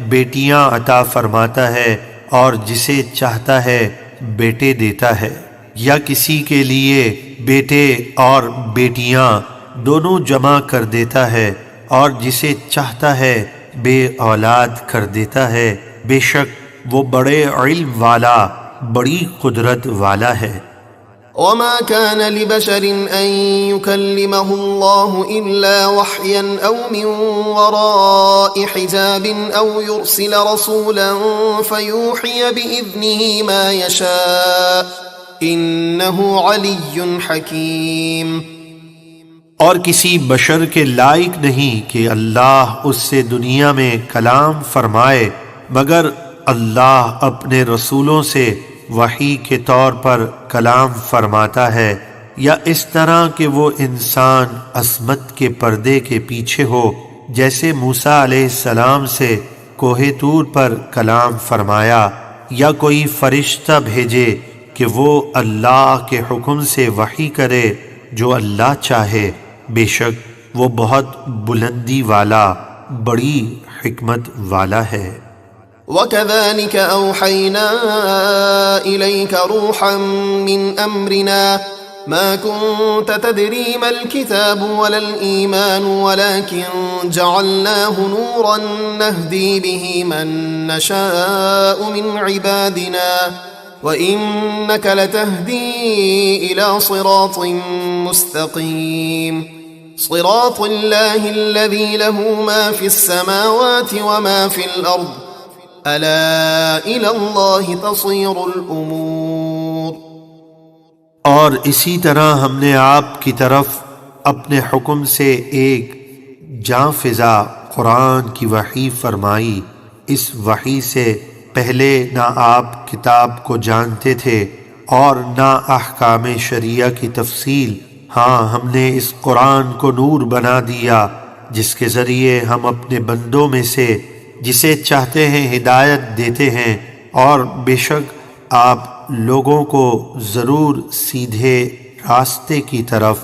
بیٹیاں عطا فرماتا ہے اور جسے چاہتا ہے بیٹے دیتا ہے، یا کسی کے لیے بیٹے اور بیٹیاں دونوں جمع کر دیتا ہے، اور جسے چاہتا ہے بے اولاد کر دیتا ہے۔ بے شک وہ بڑے علم والا، بڑی قدرت والا ہے۔ وما كان لبشر أن يكلمه الله إلا وحيا أو من وراء حجاب أو يرسل رسولا فيوحي بإذنه ما يشاء إنه علي حكيم۔ اور کسی بشر کے لائق نہیں کہ اللہ اس سے دنیا میں کلام فرمائے، مگر اللہ اپنے رسولوں سے وحی کے طور پر کلام فرماتا ہے، یا اس طرح کہ وہ انسان عصمت کے پردے کے پیچھے ہو، جیسے موسیٰ علیہ السلام سے کوہ طور پر کلام فرمایا، یا کوئی فرشتہ بھیجے کہ وہ اللہ کے حکم سے وحی کرے جو اللہ چاہے۔ بے شک وہ بہت بلندی والا، بڑی حکمت والا ہے۔ وَكَذَلِكَ أَوْحَيْنَا إِلَيْكَ رُوحًا مِّنْ أَمْرِنَا مَا كُنْتَ تَدْرِي مَا الْكِتَابُ وَلَا الْإِيمَانُ وَلَكِنْ جَعَلْنَاهُ نُورًا نَهْدِي بِهِ مَن نَّشَاءُ مِنْ عِبَادِنَا وَإِنَّكَ لَتَهْدِي إِلَى صِرَاطٍ مُسْتَقِيمٍ صِرَاطِ اللَّهِ الَّذِي لَهُ مَا فِي السَّمَاوَاتِ وَمَا فِي الْأَرْضِ أَلَا إِلَى اللَّهِ تَصِيرُ الْأُمُورُ۔ اور اسی طرح ہم نے آپ کی طرف اپنے حکم سے ایک جاں فضا قرآن کی وحی فرمائی۔ اس وحی سے پہلے نہ آپ کتاب کو جانتے تھے اور نہ احکام شریعہ کی تفصیل۔ ہاں، ہم نے اس قرآن کو نور بنا دیا جس کے ذریعے ہم اپنے بندوں میں سے جسے چاہتے ہیں ہدایت دیتے ہیں، اور بے شک آپ لوگوں کو ضرور سیدھے راستے کی طرف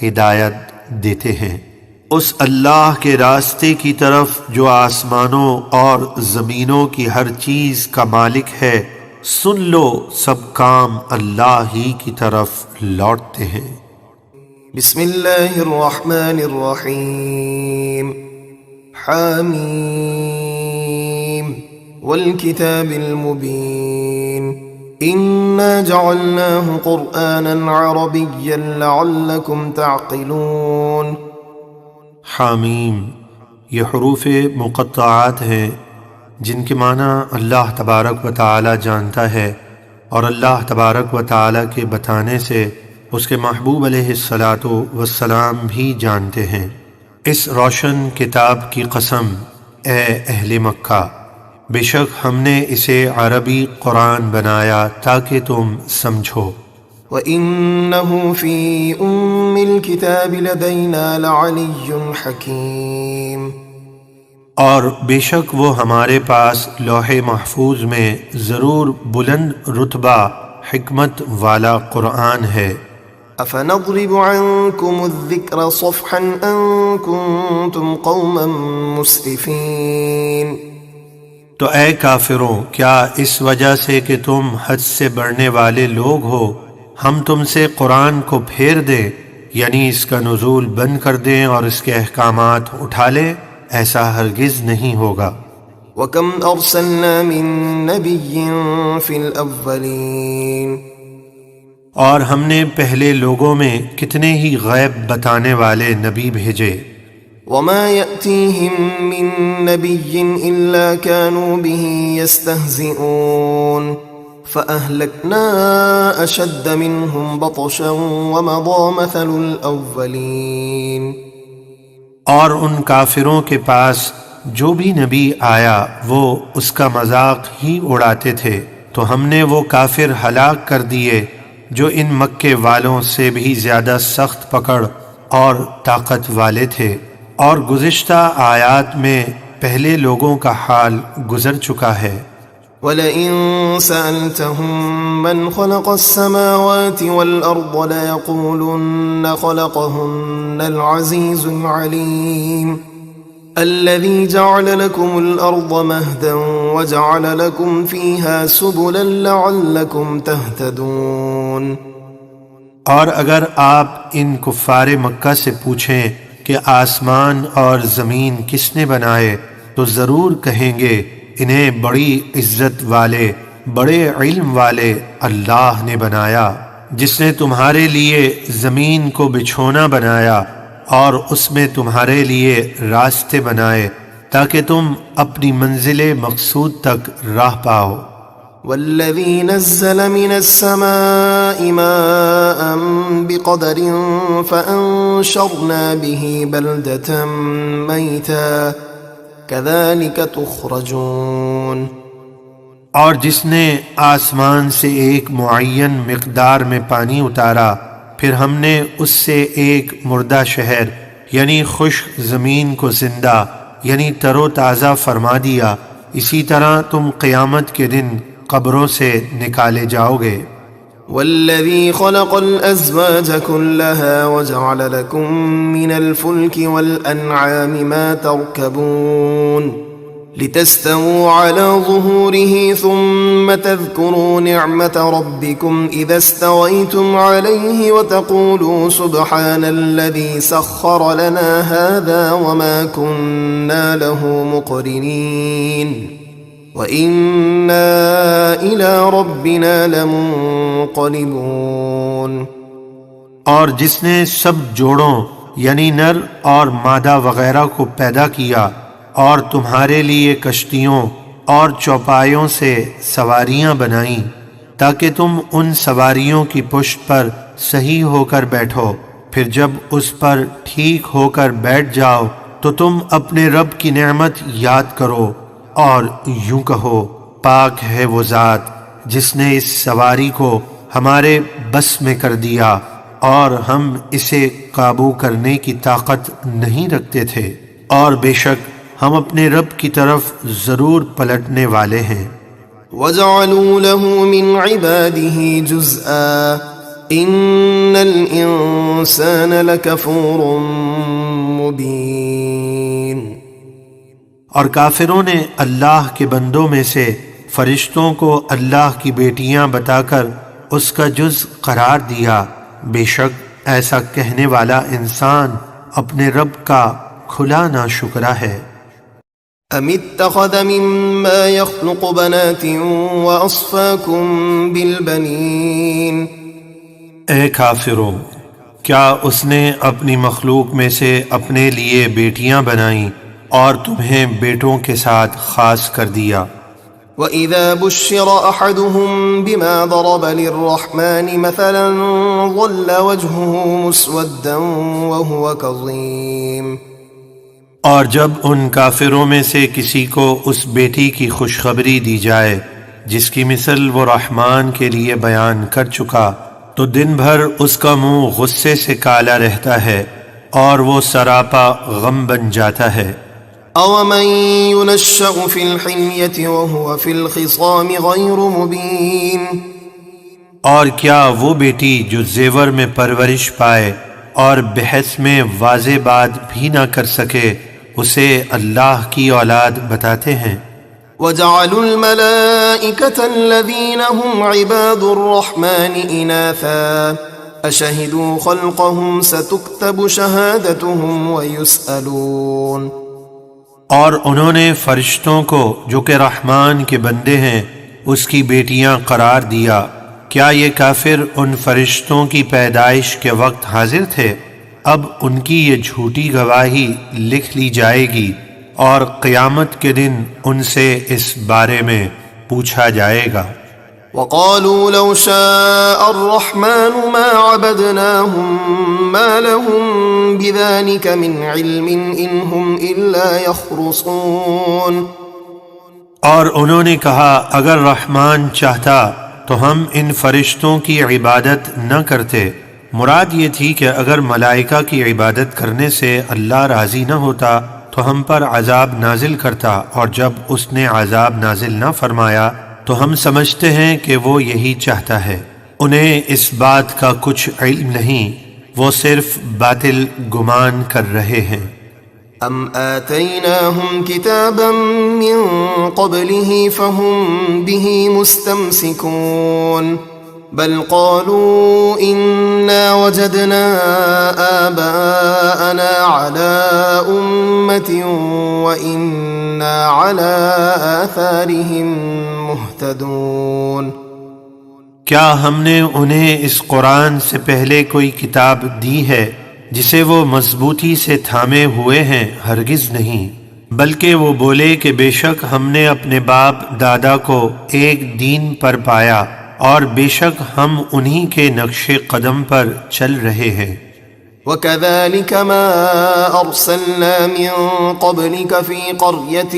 ہدایت دیتے ہیں، اس اللہ کے راستے کی طرف جو آسمانوں اور زمینوں کی ہر چیز کا مالک ہے۔ سن لو، سب کام اللہ ہی کی طرف لوٹتے ہیں۔ بسم اللہ الرحمن الرحیم۔ حامیم والکتاب المبین انا جعلناه قرآنا عربیا لعلکم تعقلون۔ حامیم یہ حروف مقطعات ہیں جن کے معنی اللہ تبارک و تعالی جانتا ہے، اور اللہ تبارک و تعالی کے بتانے سے اس کے محبوب علیہ السلام بھی جانتے ہیں۔ اس روشن کتاب کی قسم، اے اہل مکہ، بے شک ہم نے اسے عربی قرآن بنایا تاکہ تم سمجھو۔ وَإِنَّهُ فِي أُمِّ الْكِتَابِ لَدَيْنَا لَعَلِيٌّ حَكِيمٌ۔ اور بے شک وہ ہمارے پاس لوح محفوظ میں ضرور بلند رتبہ حکمت والا قرآن ہے۔ أَفَنَضْرِبُ عَنْكُمُ الذِّكْرَ صَفْحًا أَن كُنتُمْ قَوْمًا مُسْرِفِينَ۔ تو اے کافروں، کیا اس وجہ سے کہ تم حد سے بڑھنے والے لوگ ہو ہم تم سے قرآن کو پھیر دیں، یعنی اس کا نزول بند کر دیں اور اس کے احکامات اٹھا لیں؟ ایسا ہرگز نہیں ہوگا۔ وَكَمْ أَرْسَلْنَا مِن نَبِيٍّ فِي الْأَوَّلِينَ، اور ہم نے پہلے لوگوں میں کتنے ہی غیب بتانے والے نبی بھیجے۔ وَمَا يَأْتِيهِم مِّن نَّبِيٍّ إِلَّا كَانُوا بِهِ يَسْتَهْزِئُونَ فَأَهْلَكْنَا أَشَدَّ مِنْهُمْ بَطْشًا وَمَضَىٰ مَثَلُ الْأَوَّلِينَ۔ اور ان کافروں کے پاس جو بھی نبی آیا وہ اس کا مذاق ہی اڑاتے تھے، تو ہم نے وہ کافر ہلاک کر دیے جو ان مکے والوں سے بھی زیادہ سخت پکڑ اور طاقت والے تھے۔ اور گزشتہ آیات میں پہلے لوگوں کا حال گزر چکا ہے۔ وَلَئِن سَأَلْتَهُم مَّنْ خَلَقَ السَّمَاوَاتِ وَالْأَرْضَ لَيَقُولُنَّ خَلَقَهُنَّ الْعَزِيزُ الْعَلِيمُ الَّذِي جَعَلَ لَكُمُ الْأَرْضَ مَهْدًا وَجَعَلَ لَكُمْ فِيهَا سُبُلًا لَّعَلَّكُمْ تَهْتَدُونَ۔ اور اگر آپ ان کفار مکہ سے پوچھیں کہ آسمان اور زمین کس نے بنائے، تو ضرور کہیں گے انہیں بڑی عزت والے، بڑے علم والے اللہ نے بنایا، جس نے تمہارے لیے زمین کو بچھونا بنایا اور اس میں تمہارے لیے راستے بنائے تاکہ تم اپنی منزل مقصود تک راہ پاؤ۔ وَالَّذِي نَزَّلَ مِنَ السَّمَاءِ مَاءً بِقَدَرٍ فَأَنشَرْنَا بِهِ بَلْدَةً مَيْتًا كَذَلِكَ تُخْرَجُونَ۔ اور جس نے آسمان سے ایک معین مقدار میں پانی اتارا، پھر ہم نے اس سے ایک مردہ شہر یعنی خشک زمین کو زندہ یعنی تر و تازہ فرما دیا، اسی طرح تم قیامت کے دن قبروں سے نکالے جاؤ گے۔ وَالَّذِي خَلَقَ الْأَزْوَاجَ كُلَّهَا وَجَعَلَ لَكُم مِّنَ الْفُلْكِ وَالْأَنْعَامِ مَا تَرْكَبُونَ لِتَسْتَوُوا عَلَى ظُهُورِهِ ثُمَّ تَذْكُرُوا نِعْمَةَ رَبِّكُمْ إِذَا اسْتَوَيْتُمْ عَلَيْهِ وَتَقُولُوا سُبْحَانَ الَّذِي سَخَّرَ لَنَا هَٰذَا وَمَا كُنَّا لَهُ مُقْرِنِينَ وَإِنَّا إِلَىٰ رَبِّنَا لَمُنقَلِبُونَ۔ اور جس نے سب جوڑوں یعنی نر اور مادہ وغیرہ کو پیدا کیا اور تمہارے لیے کشتیوں اور چوپایوں سے سواریاں بنائیں تاکہ تم ان سواریوں کی پشت پر صحیح ہو کر بیٹھو، پھر جب اس پر ٹھیک ہو کر بیٹھ جاؤ تو تم اپنے رب کی نعمت یاد کرو اور یوں کہو، پاک ہے وہ ذات جس نے اس سواری کو ہمارے بس میں کر دیا اور ہم اسے قابو کرنے کی طاقت نہیں رکھتے تھے، اور بے شک ہم اپنے رب کی طرف ضرور پلٹنے والے ہیں۔ وَجَعَلُوا لَهُ مِنْ عِبَادِهِ جُزْءًا إِنَّ الْإِنسَانَ لَكَفُورٌ مُبِينٌ۔ اور کافروں نے اللہ کے بندوں میں سے فرشتوں کو اللہ کی بیٹیاں بتا کر اس کا جز قرار دیا، بے شک ایسا کہنے والا انسان اپنے رب کا کھلا ناشکرا ہے۔ أَمِ اتَّخَذَ مِمَّا يَخْلُقُ بَنَاتٍ وَأَصْفَاكُم بِالْبَنِينَ۔ اے کافروں، کیا اس نے اپنی مخلوق میں سے اپنے لیے بیٹیاں بنائیں اور تمہیں بیٹوں کے ساتھ خاص کر دیا؟ وَإِذَا بُشِّرَ أَحَدُهُم بِمَا ضَرَبَ لِلرَّحْمَنِ مَثَلًا ظَلَّ وَجْهُهُ مُسْوَدًّا وَهُوَ كَظِيمٌ۔ اور جب ان کافروں میں سے کسی کو اس بیٹی کی خوشخبری دی جائے جس کی مثل وہ رحمان کے لیے بیان کر چکا، تو دن بھر اس کا منہ غصے سے کالا رہتا ہے اور وہ سراپا غم بن جاتا ہے۔ أَوَمَن يُنَشَّأُ فِي الْحِلْيَةِ وَهُوَ فِي الْخِصَامِ غَيْرُ مُبِينٍ۔ اور کیا وہ بیٹی جو زیور میں پرورش پائے اور بحث میں واضح بات بھی نہ کر سکے، اسے اللہ کی اولاد بتاتے ہیں۔ وَجَعَلُوا الْمَلَائِكَةَ الَّذِينَ هُمْ عِبَادُ الرَّحْمَنِ إِنَاثًا أَشَهِدُوا خَلْقَهُمْ سَتُكْتَبُ شَهَادَتُهُمْ وَيُسْأَلُونَ۔ اور انہوں نے فرشتوں کو جو کہ رحمان کے بندے ہیں اس کی بیٹیاں قرار دیا۔ کیا یہ کافر ان فرشتوں کی پیدائش کے وقت حاضر تھے؟ اب ان کی یہ جھوٹی گواہی لکھ لی جائے گی اور قیامت کے دن ان سے اس بارے میں پوچھا جائے گا۔ وقالوا لو شاء الرحمن ما عبدناهم ما لهم بذلك من علم إن هم إلا يخرصون۔ اور انہوں نے کہا اگر رحمان چاہتا تو ہم ان فرشتوں کی عبادت نہ کرتے۔ مراد یہ تھی کہ اگر ملائکہ کی عبادت کرنے سے اللہ راضی نہ ہوتا تو ہم پر عذاب نازل کرتا، اور جب اس نے عذاب نازل نہ فرمایا تو ہم سمجھتے ہیں کہ وہ یہی چاہتا ہے۔ انہیں اس بات کا کچھ علم نہیں، وہ صرف باطل گمان کر رہے ہیں۔ ام آتیناہم کتابا من قبلہ فہم بہ مستمسکون بل قالوا انا وجدنا آباءنا على امت وانا على آثارهم مہتدون۔ کیا ہم نے انہیں اس قرآن سے پہلے کوئی کتاب دی ہے جسے وہ مضبوطی سے تھامے ہوئے ہیں؟ ہرگز نہیں، بلکہ وہ بولے کہ بے شک ہم نے اپنے باپ دادا کو ایک دین پر پایا اور بے شک ہم انہی کے نقش قدم پر چل رہے ہیں۔ وَكَذَلِكَ مَا أَرْسَلْنَا مِن قَبْلِكَ فِي قَرْيَةٍ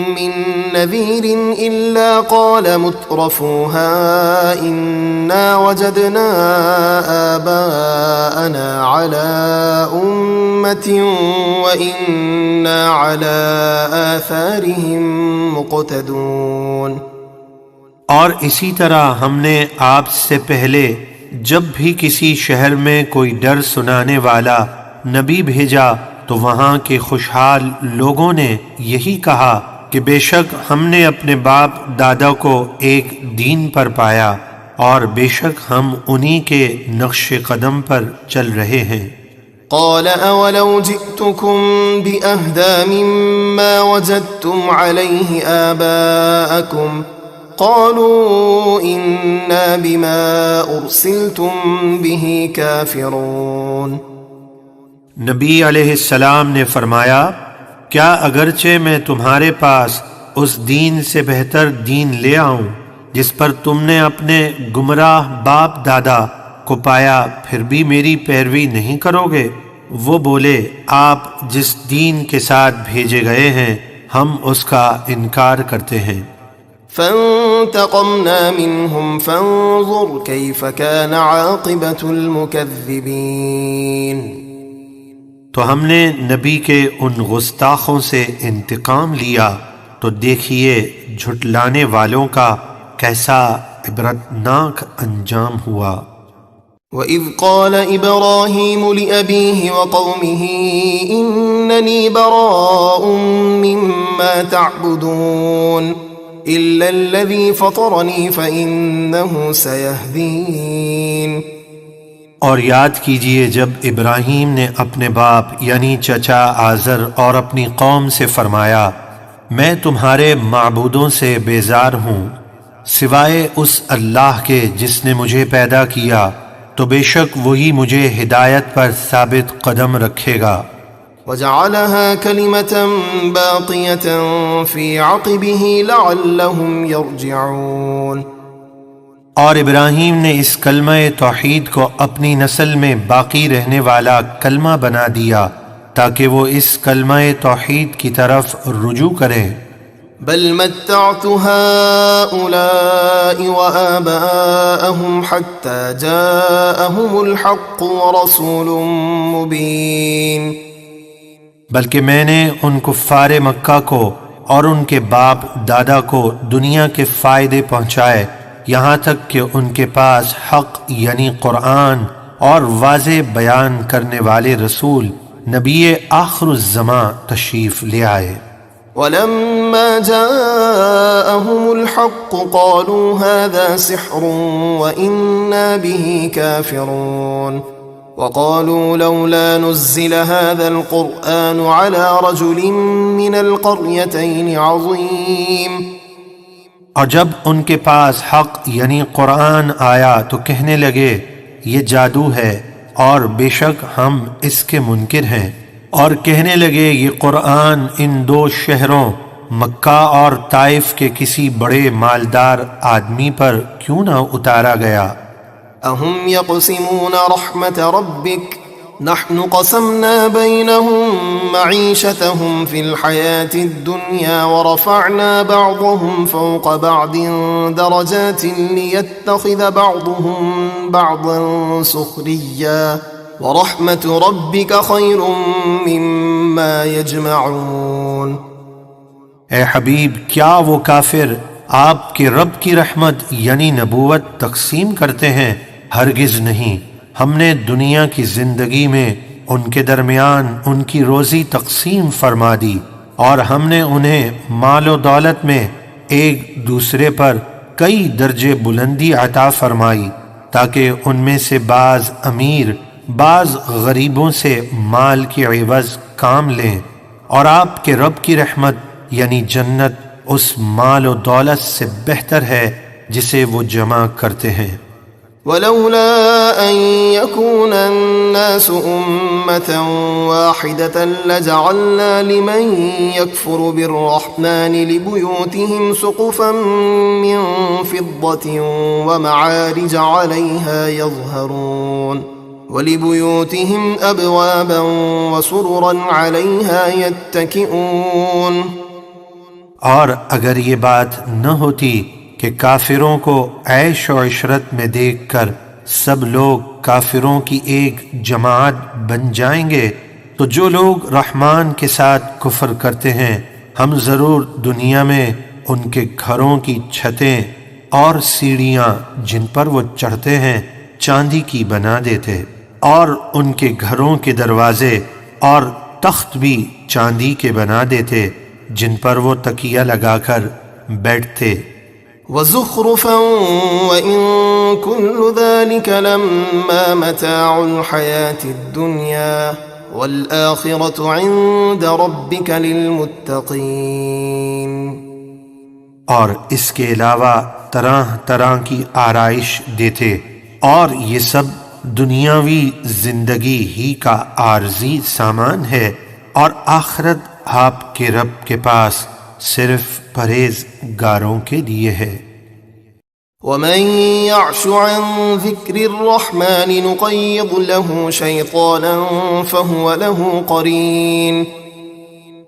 مِّن نَّذِيرٍ إِلَّا قَالَ مُتْرَفُوهَا إِنَّا وَجَدْنَا آبَاءَنَا عَلَىٰ أُمَّةٍ وَإِنَّا عَلَىٰ آثَارِهِم مُّقْتَدُونَ۔ اور اسی طرح ہم نے آپ سے پہلے جب بھی کسی شہر میں کوئی ڈر سنانے والا نبی بھیجا تو وہاں کے خوشحال لوگوں نے یہی کہا کہ بے شک ہم نے اپنے باپ دادا کو ایک دین پر پایا اور بے شک ہم انہی کے نقش قدم پر چل رہے ہیں۔ قال اولو جئتكم بأهدى مما وجدتم عليه آباءكم قالوا إنا بما أرسلتم به كافرون۔ نبی علیہ السلام نے فرمایا کیا اگرچہ میں تمہارے پاس اس دین سے بہتر دین لے آؤں جس پر تم نے اپنے گمراہ باپ دادا کو پایا پھر بھی میری پیروی نہیں کرو گے؟ وہ بولے آپ جس دین کے ساتھ بھیجے گئے ہیں ہم اس کا انکار کرتے ہیں۔ فانتقمنا منهم فانظر كيف كان عاقبة المكذبين۔ تو ہم نے نبی کے ان گستاخوں سے انتقام لیا تو دیکھیے جھٹلانے والوں کا کیسا عبرتناک انجام ہوا۔ وَإِذْ قَالَ إِبْرَاهِيمُ لِأَبِيهِ وَقَوْمِهِ إِنَّنِي بَرَاءٌ مِّمَّا تَعْبُدُونَ إِلَّا الَّذِي فَطَرَنِي فَإِنَّهُ سَيَهْدِينِ۔ اور یاد کیجئے جب ابراہیم نے اپنے باپ یعنی چچا آزر اور اپنی قوم سے فرمایا میں تمہارے معبودوں سے بیزار ہوں سوائے اس اللہ کے جس نے مجھے پیدا کیا، تو بے شک وہی مجھے ہدایت پر ثابت قدم رکھے گا۔ وَجَعَلَهَا كَلِمَةً بَاقِيَةً فِي عَقِبِهِ لَعَلَّهُمْ يَرْجِعُونَ۔ اور ابراہیم نے اس کلمہ توحید کو اپنی نسل میں باقی رہنے والا کلمہ بنا دیا تاکہ وہ اس کلمہ توحید کی طرف رجوع کریں۔ بل متعت هؤلاء وآباءهم حتى جاءهم الحق ورسول مبين۔ بلکہ میں نے ان کفار مکہ کو اور ان کے باپ دادا کو دنیا کے فائدے پہنچائے یہاں تک کہ ان کے پاس حق یعنی قرآن اور واضح بیان کرنے والے رسول نبی آخر الزمان تشریف لے آئے۔ وَلَمَّا جَاءَهُمُ الْحَقُّ قَالُوا هَذَا سِحْرٌ وَإِنَّا بِهِ كَافِرُونَ۔ وقالوا لولا نزل هذا القرآن على رجل من القريتين عظيم. اور جب ان کے پاس حق یعنی قرآن آیا تو کہنے لگے یہ جادو ہے اور بے شک ہم اس کے منکر ہیں، اور کہنے لگے یہ قرآن ان دو شہروں مکہ اور طائف کے کسی بڑے مالدار آدمی پر کیوں نہ اتارا گیا؟ اہم یقسمون رحمت ربک نحن قسمنا بینہم معیشتہم فی الحیاة الدنیا ورفعنا بعضهم فوق بعض درجات لیتخذ بعضهم بعضا سخریا ورحمت ربک خیر مما یجمعون. اے حبیب، کیا وہ کافر آپ کے رب کی رحمت یعنی نبوت تقسیم کرتے ہیں؟ ہرگز نہیں. ہم نے دنیا کی زندگی میں ان کے درمیان ان کی روزی تقسیم فرما دی، اور ہم نے انہیں مال و دولت میں ایک دوسرے پر کئی درجے بلندی عطا فرمائی، تاکہ ان میں سے بعض امیر بعض غریبوں سے مال کی عوض کام لیں. اور آپ کے رب کی رحمت یعنی جنت اس مال و دولت سے بہتر ہے جسے وہ جمع کرتے ہیں. ولولا أن يكون الناس أمة واحدة لجعلنا لمن يكفر بالرحمن لبيوتهم سقفا من فضة ومعارج عليها يظهرون ولبيوتهم أبوابا وسررا عليها يتكئون. اور اگر یہ بات نہ ہوتی کہ کافروں کو عیش و عشرت میں دیکھ کر سب لوگ کافروں کی ایک جماعت بن جائیں گے، تو جو لوگ رحمان کے ساتھ کفر کرتے ہیں ہم ضرور دنیا میں ان کے گھروں کی چھتیں اور سیڑھیاں جن پر وہ چڑھتے ہیں چاندی کی بنا دیتے، اور ان کے گھروں کے دروازے اور تخت بھی چاندی کے بنا دیتے جن پر وہ تکیہ لگا کر بیٹھتے. وزخرفا وإن كل ذلك لما متاع الحياة الدنيا والآخرة عند ربك للمتقين. اور اس کے علاوہ طرح طرح کی آرائش دیتے، اور یہ سب دنیاوی زندگی ہی کا عارضی سامان ہے، اور آخرت آپ کے رب کے پاس صرف پرہیزگاروں کے لیے ہے. ومن يعش عن ذكر الرحمن نقيض له شيطانا فهو له قرين.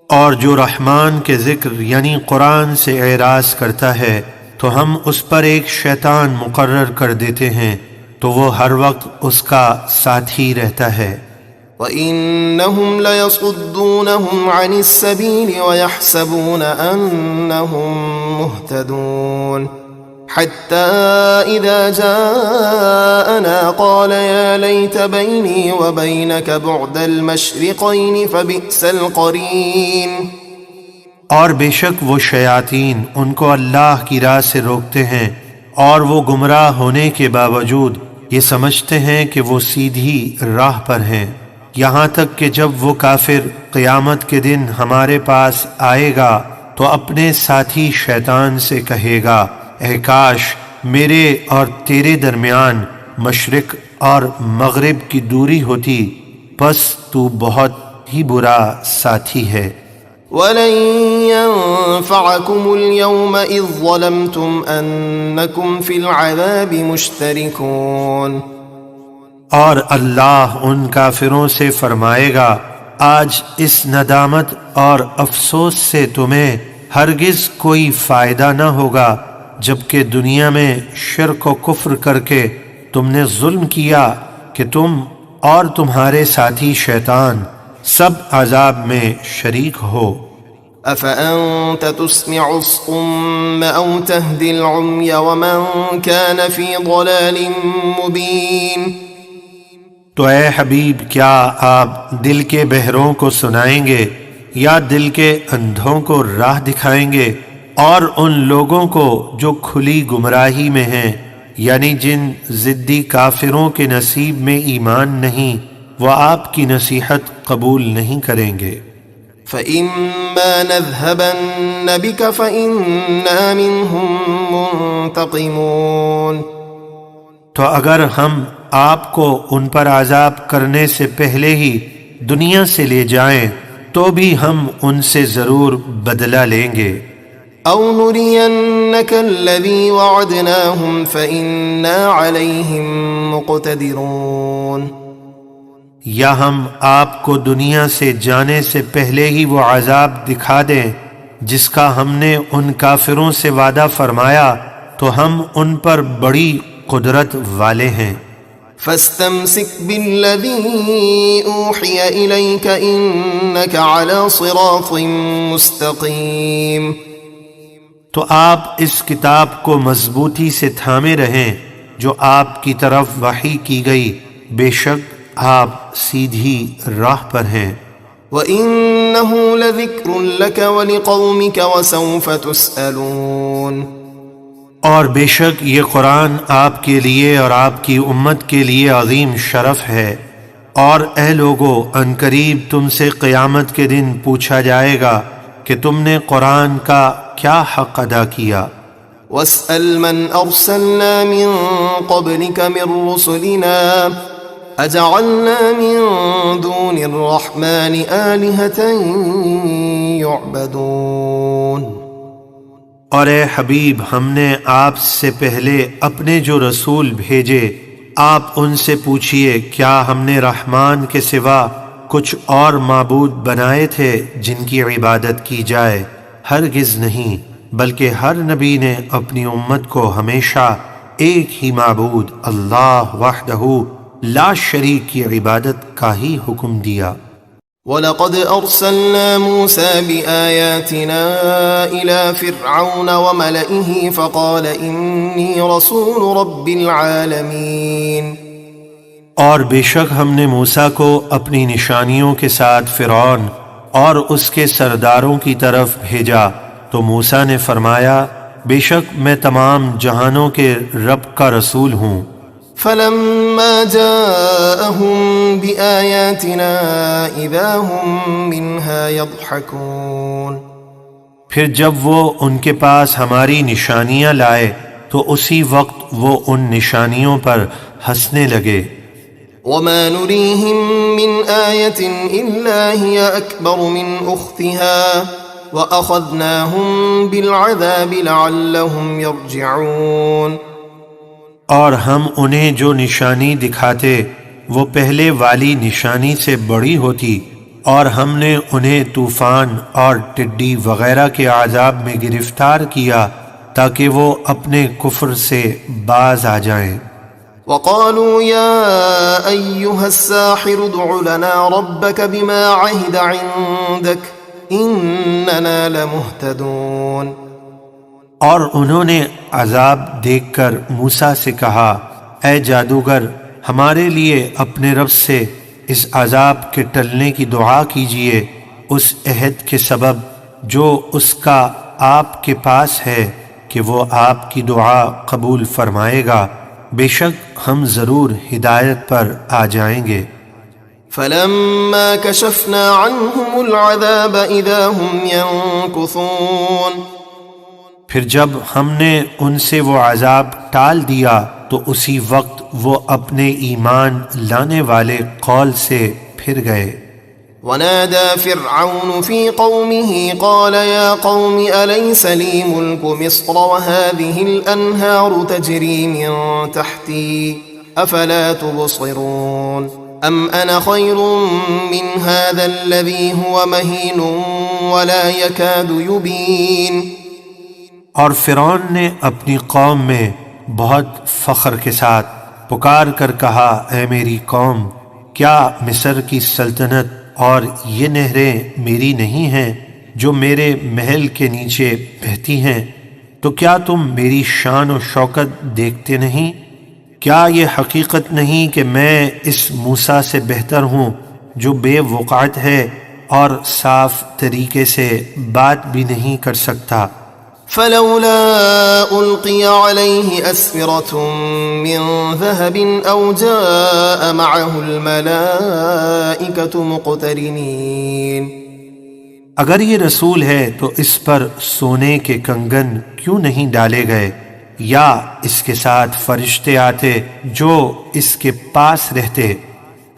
اور جو رحمان کے ذکر یعنی قرآن سے اعراض کرتا ہے تو ہم اس پر ایک شیطان مقرر کر دیتے ہیں تو وہ ہر وقت اس کا ساتھی رہتا ہے. وَإِنَّهُمْ لَيَصُدُّونَهُمْ عَنِ السَّبِيلِ وَيَحْسَبُونَ أَنَّهُمْ مُهْتَدُونَ حَتَّى إِذَا جَاءَنَا قَالَ يَا لَيْتَ بَيْنِي وَبَيْنَكَ بُعْدَ الْمَشْرِقَيْنِ فَبِئْسَ الْقَرِينُ. اور بے شک وہ شیاطین ان کو اللہ کی راہ سے روکتے ہیں، اور وہ گمراہ ہونے کے باوجود یہ سمجھتے ہیں کہ وہ سیدھی راہ پر ہیں، یہاں تک کہ جب وہ کافر قیامت کے دن ہمارے پاس آئے گا تو اپنے ساتھی شیطان سے کہے گا اے کاش میرے اور تیرے درمیان مشرق اور مغرب کی دوری ہوتی، پس تو بہت ہی برا ساتھی ہے. وَلَن يَنفَعَكُمُ الْيَوْمَ إِذ ظَّلَمْتُمْ أَنَّكُمْ فِي الْعَذَابِ مُشْتَرِكُونَ. اور اللہ ان کافروں سے فرمائے گا آج اس ندامت اور افسوس سے تمہیں ہرگز کوئی فائدہ نہ ہوگا، جبکہ دنیا میں شرک و کفر کر کے تم نے ظلم کیا کہ تم اور تمہارے ساتھی شیطان سب عذاب میں شریک ہو. أَفَأَنْتَ تُسْمِعُ الصُّمَّ أَوْ تَهْدِي الْعُمْيَ وَمَنْ كَانَ فِي ضَلَالٍ مُبِينٍ. تو اے حبیب کیا آپ دل کے بہروں کو سنائیں گے یا دل کے اندھوں کو راہ دکھائیں گے، اور ان لوگوں کو جو کھلی گمراہی میں ہیں، یعنی جن ضدی کافروں کے نصیب میں ایمان نہیں وہ آپ کی نصیحت قبول نہیں کریں گے۔ فَإِمَّا نَذْهَبَنَّ بِكَ فَإِنَّا مِنْهُمْ مُنْتَقِمُونَ، تو اگر ہم آپ کو ان پر عذاب کرنے سے پہلے ہی دنیا سے لے جائیں تو بھی ہم ان سے ضرور بدلہ لیں گے۔ أَوْ نُرِيَنَّكَ الَّذِي وَعَدْنَاهُمْ فَإِنَّا عَلَيْهِمْ مُقْتَدِرُونَ، یا ہم آپ کو دنیا سے جانے سے پہلے ہی وہ عذاب دکھا دیں جس کا ہم نے ان کافروں سے وعدہ فرمایا تو ہم ان پر بڑی قدرت والے ہیں۔ فَاسْتَمْسِكْ بِالَّذِي أُوحِيَ إِلَيْكَ إِنَّكَ عَلَى صِرَاطٍ مُسْتَقِيمٍ، تو آپ اس کتاب کو مضبوطی سے تھامے رہیں جو آپ کی طرف وحی کی گئی، بے شک آپ سیدھی راہ پر ہیں۔ وَإِنَّهُ لَذِكْرٌ لَكَ وَلِقَوْمِكَ وَسَوْفَ تُسْأَلُونَ، اور بے شک یہ قرآن آپ کے لیے اور آپ کی امت کے لیے عظیم شرف ہے، اور اے لوگو عنقریب تم سے قیامت کے دن پوچھا جائے گا کہ تم نے قرآن کا کیا حق ادا کیا۔ وَاسْأَلْ مَنْ أَرْسَلْنَا مِن قَبْلِكَ مِن رُّسُلِنَا أَجَعَلْنَا مِن دُونِ الرَّحْمَنِ آلِهَةً يُعْبَدُونَ، اور اے حبیب ہم نے آپ سے پہلے اپنے جو رسول بھیجے آپ ان سے پوچھئے کیا ہم نے رحمان کے سوا کچھ اور معبود بنائے تھے جن کی عبادت کی جائے؟ ہرگز نہیں، بلکہ ہر نبی نے اپنی امت کو ہمیشہ ایک ہی معبود اللہ وحدہ لا شریک کی عبادت کا ہی حکم دیا۔ وَلَقَدْ أَرْسَلْنَا مُوسَى بِآيَاتِنَا إِلَى فِرْعَوْنَ وَمَلَئِهِ فَقَالَ إِنِّي رَسُولُ رَبِّ الْعَالَمِينَ، اور بے شک ہم نے موسیٰ کو اپنی نشانیوں کے ساتھ فرعون اور اس کے سرداروں کی طرف بھیجا تو موسیٰ نے فرمایا بے شک میں تمام جہانوں کے رب کا رسول ہوں۔ فَلَمَّا جَاءَهُم بِآيَاتِنَا إِذَا هُم مِّنْهَا يَضْحَكُونَ، پھر جب وہ ان کے پاس ہماری نشانیاں لائے تو اسی وقت وہ ان نشانیوں پر ہنسنے لگے۔ وَمَا نُرِيهِم مِّنْ آيَةٍ إِلَّا هِيَ أَكْبَرُ مِنْ أُخْتِهَا وَأَخَذْنَاهُم بِالْعَذَابِ لَعَلَّهُمْ يَرْجِعُونَ، اور ہم انہیں جو نشانی دکھاتے وہ پہلے والی نشانی سے بڑی ہوتی، اور ہم نے انہیں طوفان اور ٹڈی وغیرہ کے عذاب میں گرفتار کیا تاکہ وہ اپنے کفر سے باز آ جائیں۔ وَقَالُوا يَا أَيُّهَا السَّاحِرُ ادْعُ لَنَا رَبَّكَ بِمَا عَهِدَ عِندَكَ إِنَّنَا لَمُهْتَدُونَ، اور انہوں نے عذاب دیکھ کر موسیٰ سے کہا اے جادوگر ہمارے لیے اپنے رب سے اس عذاب کے ٹلنے کی دعا کیجئے اس عہد کے سبب جو اس کا آپ کے پاس ہے کہ وہ آپ کی دعا قبول فرمائے گا، بے شک ہم ضرور ہدایت پر آ جائیں گے۔ فَلَمَّا كَشَفْنَا عَنْهُمُ الْعَذَابَ إِذَا هُمْ يَنكُثُونَ، پھر جب ہم نے ان سے وہ عذاب ٹال دیا تو اسی وقت وہ اپنے ایمان لانے والے قول سے پھر گئے۔ وَنَادَى فِرْعَوْنُ فِي قَوْمِهِ قَالَ يَا قَوْمِ أَلَيْسَ لِي مُلْكُ مِصْرَ وَهَٰذِهِ الْأَنْهَارُ تَجْرِي مِن تَحْتِي أَفَلَا تُبْصِرُونَ أَمْ أَنَا خَيْرٌ مِّنْ هَٰذَا الَّذِي هُوَ مَهِينٌ وَلَا يَكَادُ يُبِينُ، اور فرعون نے اپنی قوم میں بہت فخر کے ساتھ پکار کر کہا اے میری قوم، کیا مصر کی سلطنت اور یہ نہریں میری نہیں ہیں جو میرے محل کے نیچے بہتی ہیں؟ تو کیا تم میری شان و شوکت دیکھتے نہیں؟ کیا یہ حقیقت نہیں کہ میں اس موسیٰ سے بہتر ہوں جو بے وقعت ہے اور صاف طریقے سے بات بھی نہیں کر سکتا؟ فلولا ألقي عليه أسورة من ذهب أو جاء معه الملائكة مقترنين. اگر یہ رسول ہے تو اس پر سونے کے کنگن کیوں نہیں ڈالے گئے یا اس کے ساتھ فرشتے آتے جو اس کے پاس رہتے.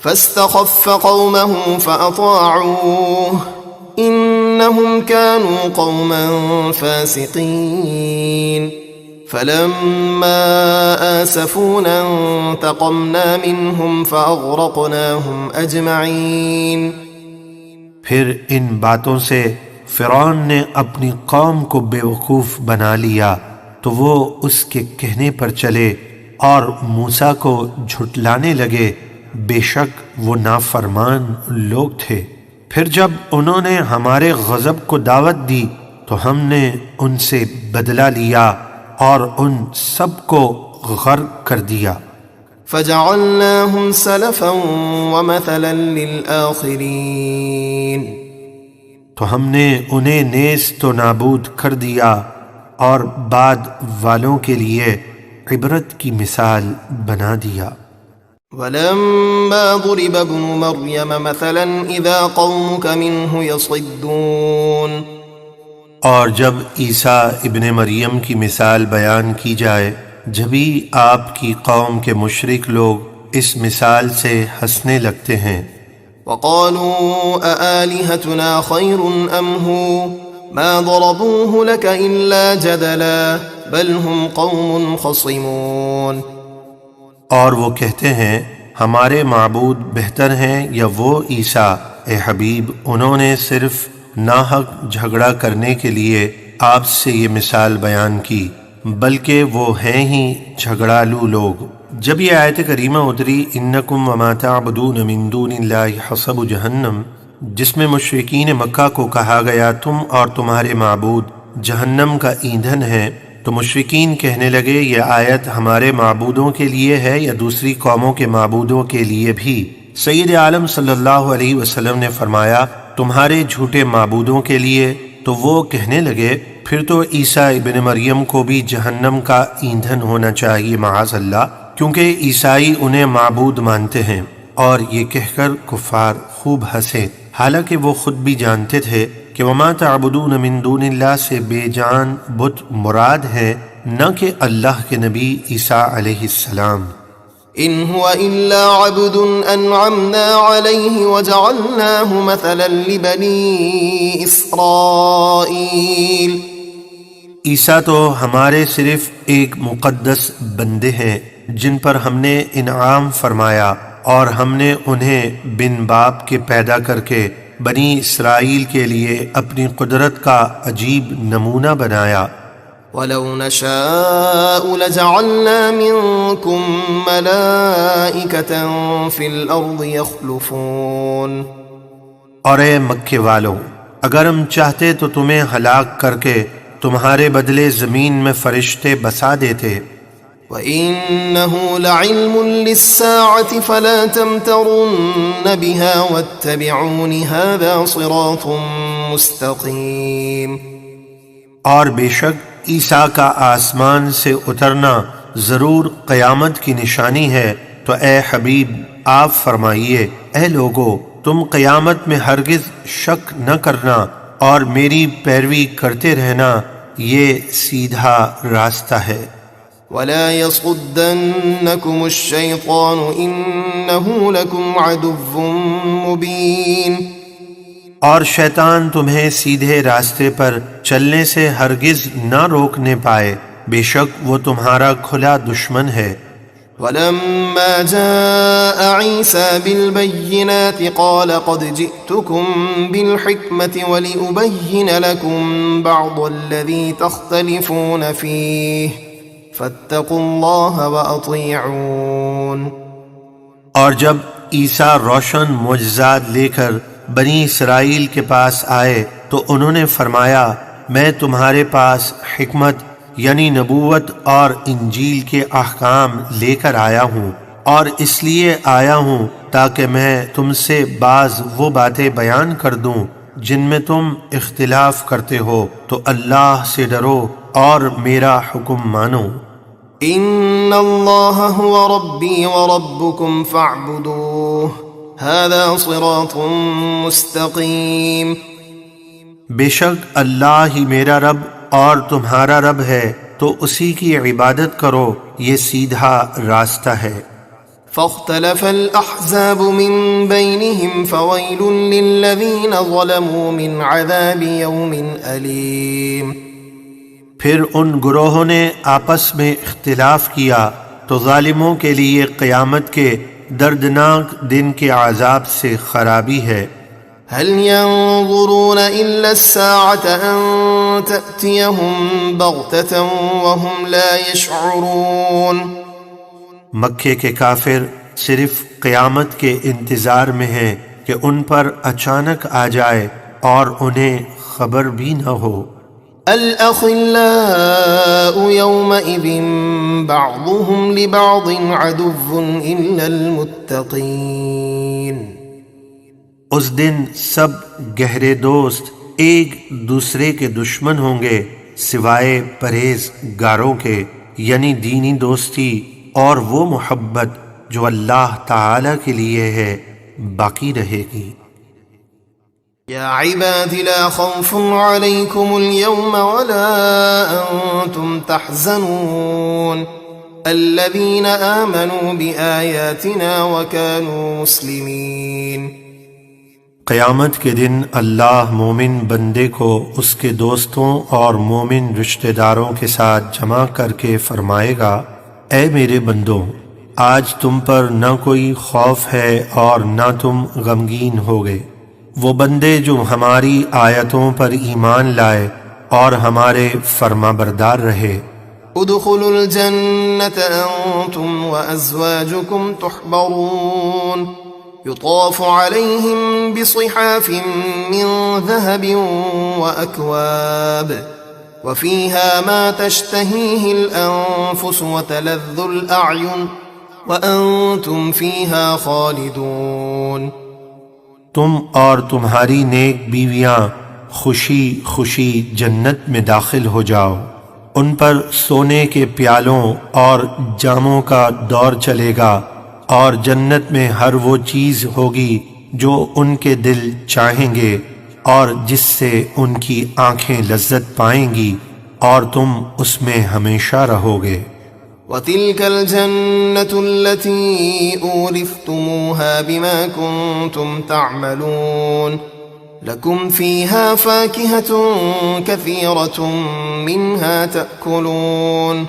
فاستخف قومه فأطاعوه إنهم كانوا قوما فاسقين. فلما آسفونا انتقمنا منهم فأغرقناهم أجمعين. پھر ان باتوں سے فرعون نے اپنی قوم کو بیوقوف بنا لیا تو وہ اس کے کہنے پر چلے اور موسیٰ کو جھٹلانے لگے، بے شک وہ نافرمان لوگ تھے. پھر جب انہوں نے ہمارے غضب کو دعوت دی تو ہم نے ان سے بدلہ لیا اور ان سب کو غرق کر دیا. فجعلناهم سلفا ومثلا للآخرين. تو ہم نے انہیں نیست و نابود کر دیا اور بعد والوں کے لیے عبرت کی مثال بنا دیا. ولما ضرب ابن مريم مثلا اذا قومك منه يصدون. اور جب عیسیٰ ابن مریم کی مثال بیان کی جائے جبھی آپ کی قوم کے مشرک لوگ اس مثال سے ہنسنے لگتے ہیں. وقالوا أآلهتنا خير أم هو ما ضربوه لك إلا جدلا بل هم قوم خصمون. اور وہ کہتے ہیں ہمارے معبود بہتر ہیں یا وہ عیسیٰ؟ اے حبیب انہوں نے صرف ناحق جھگڑا کرنے کے لیے آپ سے یہ مثال بیان کی، بلکہ وہ ہیں ہی جھگڑالو لوگ. جب یہ آیت کریمہ اتری انکم وما تعبدون من دون اللہ حصب جہنم، جس میں مشرکین مکہ کو کہا گیا تم اور تمہارے معبود جہنم کا ایندھن ہیں، تو مشرکین کہنے لگے یہ آیت ہمارے معبودوں کے لیے ہے یا دوسری قوموں کے معبودوں کے لیے بھی؟ سید عالم صلی اللہ علیہ وسلم نے فرمایا تمہارے جھوٹے معبودوں کے لیے. تو وہ کہنے لگے پھر تو عیسیٰ ابن مریم کو بھی جہنم کا ایندھن ہونا چاہیے معاذ اللہ، کیونکہ عیسائی انہیں معبود مانتے ہیں. اور یہ کہہ کر کفار خوب ہنسے، حالانکہ وہ خود بھی جانتے تھے کہ وما تعبدون من دون اللہ سے بے جان بت مراد ہے، نہ کہ اللہ کے نبی عیسیٰ علیہ السلام. ان هو الا عبد انعمنا عليه وجعلناه مثلا لبني اسرائيل. عیسیٰ تو ہمارے صرف ایک مقدس بندے ہیں جن پر ہم نے انعام فرمایا اور ہم نے انہیں بن باپ کے پیدا کر کے بنی اسرائیل کے لیے اپنی قدرت کا عجیب نمونہ بنایا. وَلَوْ نَشَاءُ لَجَعَلْنَا مِنْكُمْ مَلَائِكَةً فِي الْأَرْضِ يَخْلُفُونَ. اور اے مکے والوں، اگر ہم چاہتے تو تمہیں ہلاک کر کے تمہارے بدلے زمین میں فرشتے بسا دیتے. وَإِنَّهُ لَعِلْمٌ لِلسَّاعَةِ فَلَا تَمْتَرُنَّ بِهَا وَاتَّبِعُونِ هَذَا صِرَاطٌ مُسْتَقِيمٌ. اور بے شک عیسیٰ کا آسمان سے اترنا ضرور قیامت کی نشانی ہے، تو اے حبیب آپ فرمائیے اے لوگو تم قیامت میں ہرگز شک نہ کرنا اور میری پیروی کرتے رہنا، یہ سیدھا راستہ ہے. وَلَا يَصُدَّنَّكُمُ الشَّيْطَانُ إِنَّهُ لَكُمْ عَدُوٌّ مُبِينٌ. اور شیطان تمہیں سیدھے راستے پر چلنے سے ہرگز نہ روکنے پائے، بے شک وہ تمہارا کھلا دشمن ہے. وَلَمَّا جَاءَ عِيسَى بِالْبَيِّنَاتِ قَالَ قَدْ جِئْتُكُمْ بِالْحِكْمَةِ وَلِأُبَيِّنَ لَكُمْ بَعْضَ الَّذِي تَخْتَلِفُونَ فِيهِ فَاتَّقُوا اللَّهَ وَأَطِيعُونِ. اور جب عیسیٰ روشن معجزات لے کر بنی اسرائیل کے پاس آئے تو انہوں نے فرمایا میں تمہارے پاس حکمت یعنی نبوت اور انجیل کے احکام لے کر آیا ہوں، اور اس لیے آیا ہوں تاکہ میں تم سے بعض وہ باتیں بیان کر دوں جن میں تم اختلاف کرتے ہو. تو اللہ سے ڈرو اور میرا حکم مانو۔ ان اللہ هو ربی وربکم فاعبدوہ هذا صراط مستقیم۔ بے شک اللہ ہی میرا رب اور تمہارا رب ہے، تو اسی کی عبادت کرو، یہ سیدھا راستہ ہے۔ فاختلف الأحزاب من بينهم فويل للذين ظلموا من عذاب يوم أليم۔ پھر ان گروہوں نے آپس میں اختلاف کیا تو ظالموں کے لیے قیامت کے دردناک دن کے عذاب سے خرابی ہے۔ هل ينظرون إلا الساعة أن تأتيهم بغتة وهم لا يشعرون۔ مکے کے کافر صرف قیامت کے انتظار میں ہیں کہ ان پر اچانک آ جائے اور انہیں خبر بھی نہ ہو۔ الأخلاء يومئذ بعضهم لبعض عدو إلا المتقين۔ اس دن سب گہرے دوست ایک دوسرے کے دشمن ہوں گے سوائے پرہیزگاروں کے، یعنی دینی دوستی اور وہ محبت جو اللہ تعالی کے لیے ہے باقی رہے گی۔ یا عباد لا خوف علیکم اليوم ولا انتم تحزنون الذین آمنوا بآیاتنا وكانوا مسلمین۔ قیامت کے دن اللہ مومن بندے کو اس کے دوستوں اور مومن رشتہ داروں کے ساتھ جمع کر کے فرمائے گا، اے میرے بندوں، آج تم پر نہ کوئی خوف ہے اور نہ تم غمگین ہوگے۔ وہ بندے جو ہماری آیتوں پر ایمان لائے اور ہمارے فرما بردار رہے۔ ادخلوا الجنة انتم وازواجكم تحبرون يطاف عليهم بصحاف من ذهب وأكواب وفيها ما تشتهيه الأنفس وتلذ الأعين وأنتم فيها خالدون۔ تم اور تمہاری نیک بیویاں خوشی خوشی جنت میں داخل ہو جاؤ، ان پر سونے کے پیالوں اور جاموں کا دور چلے گا، اور جنت میں ہر وہ چیز ہوگی جو ان کے دل چاہیں گے اور جس سے ان کی آنکھیں لذت پائیں گی، اور تم اس میں ہمیشہ رہو گے۔ وَتِلْكَ الْجَنَّةُ الَّتِي أُورِثْتُمُوهَا بِمَا كُنْتُمْ تَعْمَلُونَ لَكُمْ فِيهَا فَاكِهَةٌ كَثِيرَةٌ مِنْهَا تَأْكُلُونَ۔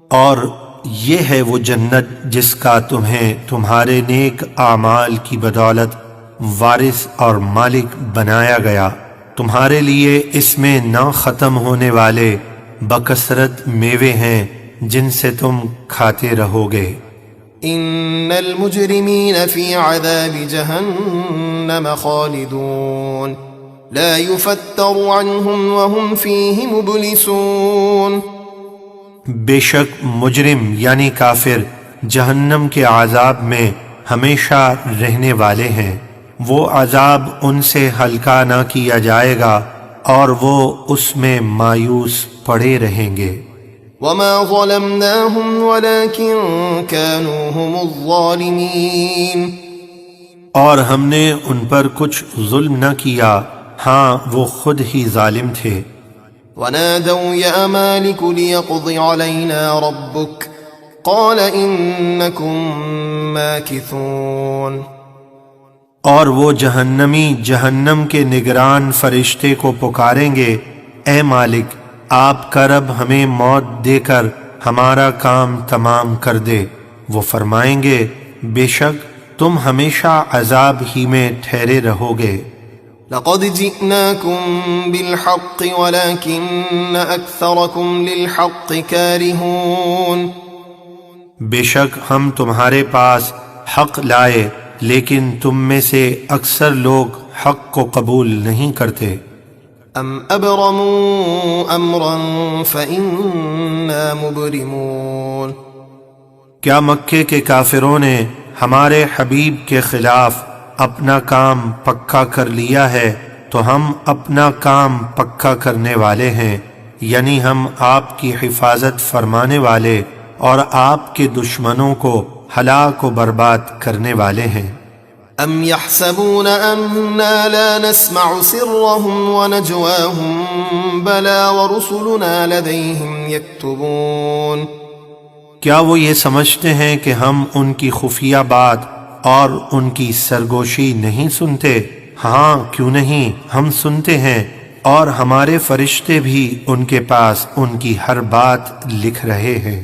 اور یہ ہے وہ جنت جس کا تمہیں تمہارے نیک اعمال کی بدولت وارث اور مالک بنایا گیا، تمہارے لیے اس میں نہ ختم ہونے والے بکثرت میوے ہیں جن سے تم کھاتے رہو گے۔ ان المجرمین فی عذاب جہنم خالدون لا یفتر عنہم وهم فیہ مبلسون۔ بے شک مجرم یعنی کافر جہنم کے عذاب میں ہمیشہ رہنے والے ہیں، وہ عذاب ان سے ہلکا نہ کیا جائے گا اور وہ اس میں مایوس پڑے رہیں گے۔ وما ظلمناهم ولكن كانوا هم الظالمین۔ اور ہم نے ان پر کچھ ظلم نہ کیا، ہاں وہ خود ہی ظالم تھے۔ ونادوا يا مالك ليقض علينا ربك قال إنكم ماكثون۔ اور وہ جہنمی جہنم کے نگران فرشتے کو پکاریں گے، اے مالک آپ کا رب ہمیں موت دے کر ہمارا کام تمام کر دے۔ وہ فرمائیں گے بے شک تم ہمیشہ عذاب ہی میں ٹھہرے رہو گے۔ لقد جئناكم بالحق ولكن أكثركم للحق كارهون۔ بے شک ہم تمہارے پاس حق لائے لیکن تم میں سے اکثر لوگ حق کو قبول نہیں کرتے۔ ام ابرموا امرا فإنا مبرمون۔ کیا مکے کے کافروں نے ہمارے حبیب کے خلاف اپنا کام پکا کر لیا ہے تو ہم اپنا کام پکا کرنے والے ہیں۔ یعنی ہم آپ کی حفاظت فرمانے والے اور آپ کے دشمنوں کو ہلاک و برباد کرنے والے ہیں۔ ام يحسبون أنا لا نسمع سرهم ونجواهم بلى ورسلنا لديهم يكتبون، کیا وہ یہ سمجھتے ہیں کہ ہم ان کی خفیہ بات اور ان کی سرگوشی نہیں سنتے؟ ہاں کیوں نہیں، ہم سنتے ہیں، اور ہمارے فرشتے بھی ان کے پاس ان کی ہر بات لکھ رہے ہیں۔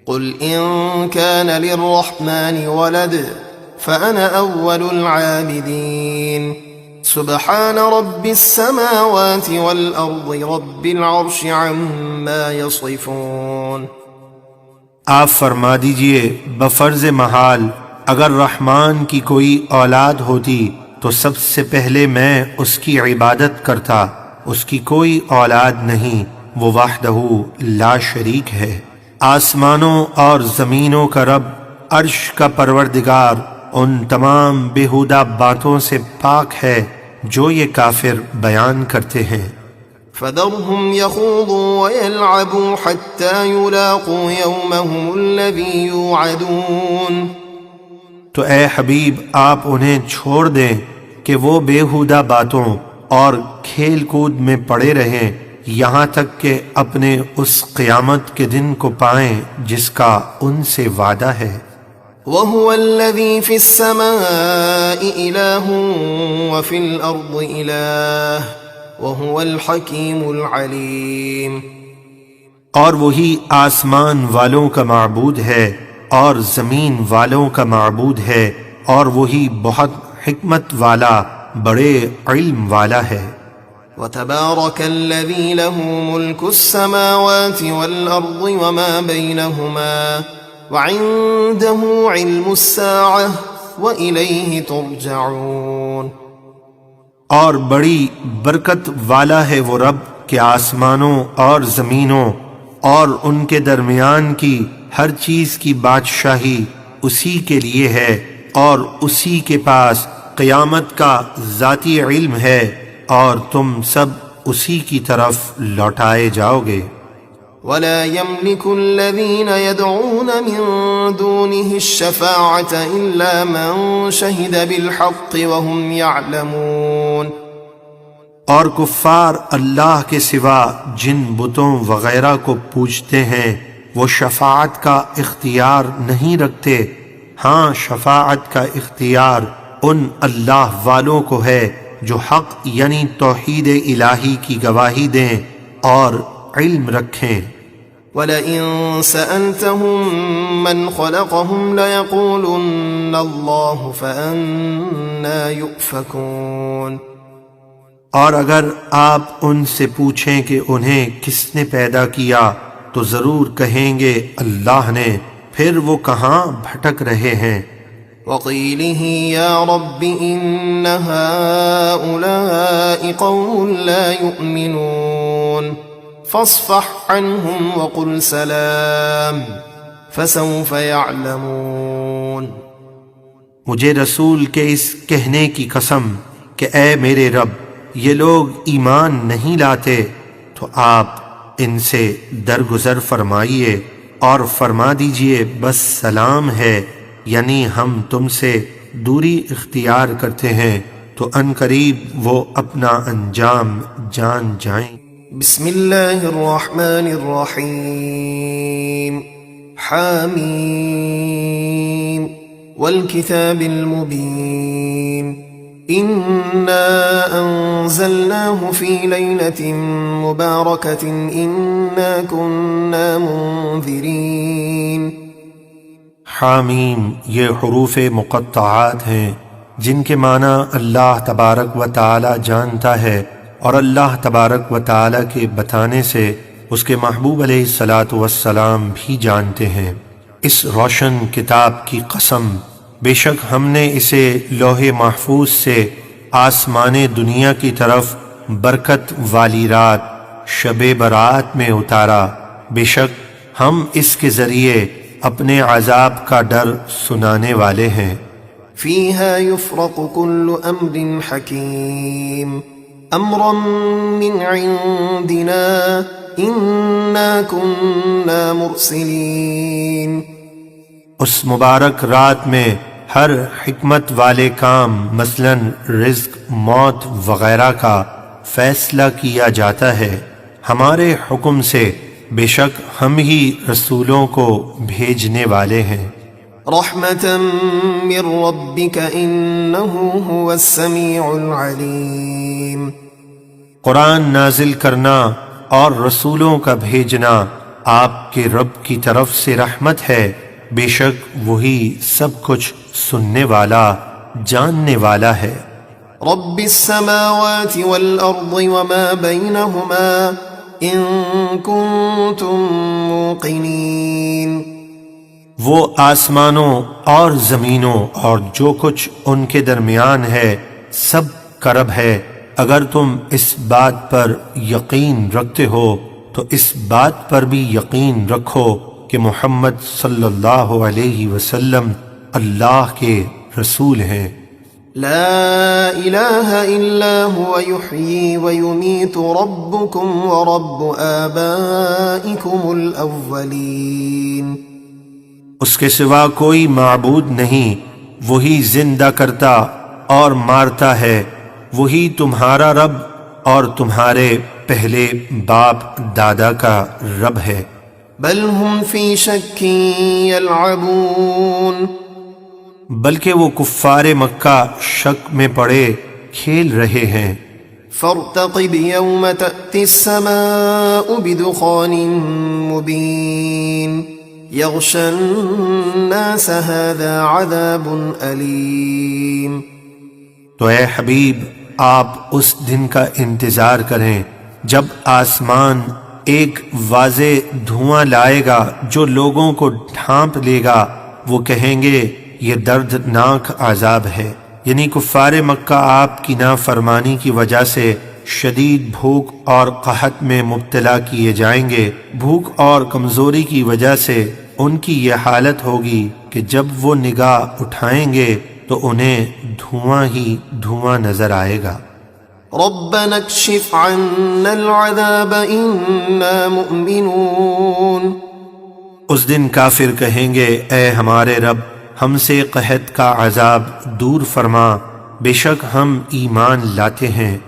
قل إن كان للرحمن ولد فأنا أول العابدين سبحان رب السماوات والأرض رب العرش عما يصفون۔ آپ فرما دیجئے بفرض محال اگر رحمان کی کوئی اولاد ہوتی تو سب سے پہلے میں اس کی عبادت کرتا، اس کی کوئی اولاد نہیں، وہ وحدہ لا شریک ہے، آسمانوں اور زمینوں کا رب، عرش کا پروردگار، ان تمام بیہودہ باتوں سے پاک ہے جو یہ کافر بیان کرتے ہیں۔ فذرهم يخوضوا ويلعبوا حتى يلاقوا يومهم الذي يوعدون، تو اے حبیب آپ انہیں چھوڑ دیں کہ وہ بیہودہ باتوں اور کھیل کود میں پڑے رہیں یہاں تک کہ اپنے اس قیامت کے دن کو پائیں جس کا ان سے وعدہ ہے۔ وهو الذي في السماء إله وفي الأرض إله وهو الحكيم العليم، اور وہی آسمان والوں کا معبود ہے اور زمین والوں کا معبود ہے، اور وہی بہت حکمت والا بڑے علم والا ہے۔ وتبارك الذي له ملك السماوات والأرض وما بينهما وعنده علم الساعة وإليه ترجعون، اور بڑی برکت والا ہے وہ رب کہ آسمانوں اور زمینوں اور ان کے درمیان کی ہر چیز کی بادشاہی اسی کے لیے ہے، اور اسی کے پاس قیامت کا ذاتی علم ہے، اور تم سب اسی کی طرف لوٹائے جاؤ گے۔ ولا يملك الذين يدعون من دونه الشفاعة إلا من شهد بالحق وهم يعلمون، اور کفار اللہ کے سوا جن بتوں وغیرہ کو پوجتے ہیں وہ شفاعت کا اختیار نہیں رکھتے، ہاں شفاعت کا اختیار ان اللہ والوں کو ہے جو حق یعنی توحید الہی کی گواہی دیں اور علم رکھیں۔ وَلَئِن سَأَلْتَهُم مَّنْ خَلَقَهُمْ لَيَقُولُنَّ اللَّهُ فَأَنَّىٰ يُؤْفَكُونَ، اور اگر آپ ان سے پوچھیں کہ انہیں کس نے پیدا کیا تو ضرور کہیں گے اللہ نے، پھر وہ کہاں بھٹک رہے ہیں۔ وَقِيلِهِ يَا رَبِّ إِنَّ هَٰؤُلَاءِ قَوْمٌ لَّا يُؤْمِنُونَ فَاصْفَحْ عَنْهُمْ وَقُلْ سَلَامٌ فَسَوْفَ يَعْلَمُونَ۔ مجھے رسول کے اس کہنے کی قسم کہ اے میرے رب یہ لوگ ایمان نہیں لاتے، تو آپ ان سے درگزر فرمائیے اور فرما دیجئے بس سلام ہے، یعنی ہم تم سے دوری اختیار کرتے ہیں تو ان قریب وہ اپنا انجام جان جائیں۔ بسم اللہ الرحمن الرحیم، حامیم والکتاب المبین، انا انزلناه فی لیلۃ مبارکۃ انا کنا منذرین۔ حامیم یہ حروف مقطعات ہیں جن کے معنی اللہ تبارک و تعالی جانتا ہے، اور اللہ تبارک و تعالی کے بتانے سے اس کے محبوب علیہ الصلاۃ والسلام بھی جانتے ہیں۔ اس روشن کتاب کی قسم، بے شک ہم نے اسے لوح محفوظ سے آسمان دنیا کی طرف برکت والی رات شب برات میں اتارا، بے شک ہم اس کے ذریعے اپنے عذاب کا ڈر سنانے والے ہیں۔ فیہا یفرق کل امر حکیم أمرا من عندنا إنا كنا مرسلين۔ اس مبارک رات میں ہر حکمت والے کام مثلا رزق، موت وغیرہ کا فیصلہ کیا جاتا ہے ہمارے حکم سے، بے شک ہم ہی رسولوں کو بھیجنے والے ہیں۔ رحمة من ربك إنه هو السميع العليم۔ قرآن نازل کرنا اور رسولوں کا بھیجنا آپ کے رب کی طرف سے رحمت ہے، بے شک وہی سب کچھ سننے والا جاننے والا ہے۔ رب السماوات والأرض وما بينهما إن كنتم موقنين۔ وہ آسمانوں اور زمینوں اور جو کچھ ان کے درمیان ہے سب کا رب ہے، اگر تم اس بات پر یقین رکھتے ہو تو اس بات پر بھی یقین رکھو کہ محمد صلی اللہ علیہ وسلم اللہ کے رسول ہیں۔ لا الہ الا هو یحیی ویمیت ربکم ورب آبائکم الاولین۔ اس کے سوا کوئی معبود نہیں، وہی زندہ کرتا اور مارتا ہے، وہی تمہارا رب اور تمہارے پہلے باپ دادا کا رب ہے۔ بل ہم فی شک یلعبون۔ بلکہ وہ کفار مکہ شک میں پڑے کھیل رہے ہیں۔ فارتقب یوم تأتی السماء بدخان مبین یغشی الناس هذا عذاب علیم۔ تو اے حبیب آپ اس دن کا انتظار کریں جب آسمان ایک واضح دھواں لائے گا جو لوگوں کو ڈھانپ لے گا، وہ کہیں گے یہ دردناک عذاب ہے، یعنی کفار مکہ آپ کی نافرمانی کی وجہ سے شدید بھوک اور قحط میں مبتلا کیے جائیں گے۔ بھوک اور کمزوری کی وجہ سے ان کی یہ حالت ہوگی کہ جب وہ نگاہ اٹھائیں گے تو انہیں دھواں ہی دھواں نظر آئے گا۔ ربنا اکشف عنا العذاب انا مؤمنون۔ اس دن کافر کہیں گے اے ہمارے رب ہم سے قحط کا عذاب دور فرما، بے شک ہم ایمان لاتے ہیں۔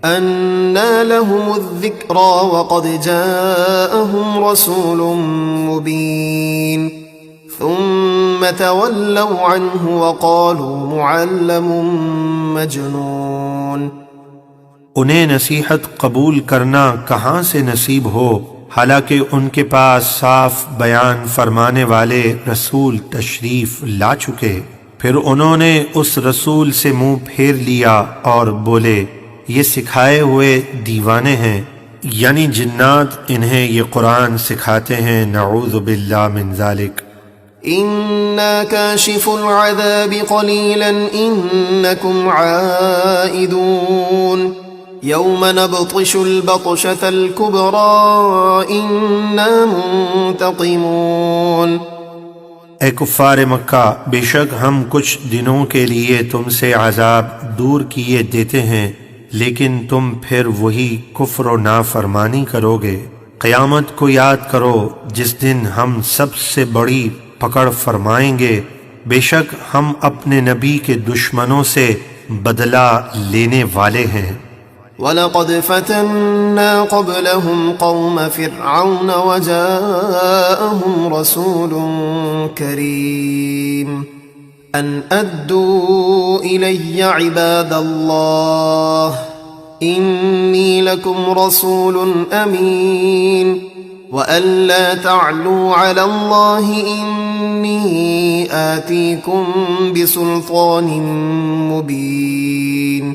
أَنَّى لَهُمُ الذِّكْرَى وَقَدْ جَاءَهُمْ رَسُولٌ مُبِينٌ ثُمَّ تَوَلَّوْا عَنْهُ وَقَالُوا مُعَلَّمٌ مَجْنُونٌ۔ انہیں نصیحت قبول کرنا کہاں سے نصیب ہو، حالانکہ ان کے پاس صاف بیان فرمانے والے رسول تشریف لا چکے، پھر انہوں نے اس رسول سے منہ پھیر لیا اور بولے یہ سکھائے ہوئے دیوانے ہیں، یعنی جنات انہیں یہ قرآن سکھاتے ہیں، نعوذ باللہ من ذالک۔ إِنَّا كَاشِفُ الْعَذَابِ قَلِيلًا إِنَّكُمْ عَائِدُونَ يَوْمَ نَبْطِشُ الْبَطْشَةَ الْكُبْرَى إِنَّا مُنْتَقِمُونَ۔ اے کفار مکہ، بے شک ہم کچھ دنوں کے لیے تم سے عذاب دور کیے دیتے ہیں، لیکن تم پھر وہی کفر و نافرمانی کرو گے۔ قیامت کو یاد کرو جس دن ہم سب سے بڑی پکڑ فرمائیں گے، بے شک ہم اپنے نبی کے دشمنوں سے بدلہ لینے والے ہیں۔ وَلَقَدْ فَتَنَّا قَبْلَهُمْ قَوْمَ فِرْعَوْنَ وَجَاءَهُمْ رَسُولٌ كَرِيمٌ أَنْ أَدُّوا إِلَيَّ عِبَادَ اللَّهِ إِنِّي لَكُمْ رَسُولٌ أَمِينٌ وَأَن لَّا تَعْلُوا عَلَى اللَّهِ إِنِّي آتِيكُمْ بِسُلْطَانٍ مُّبِينٍ۔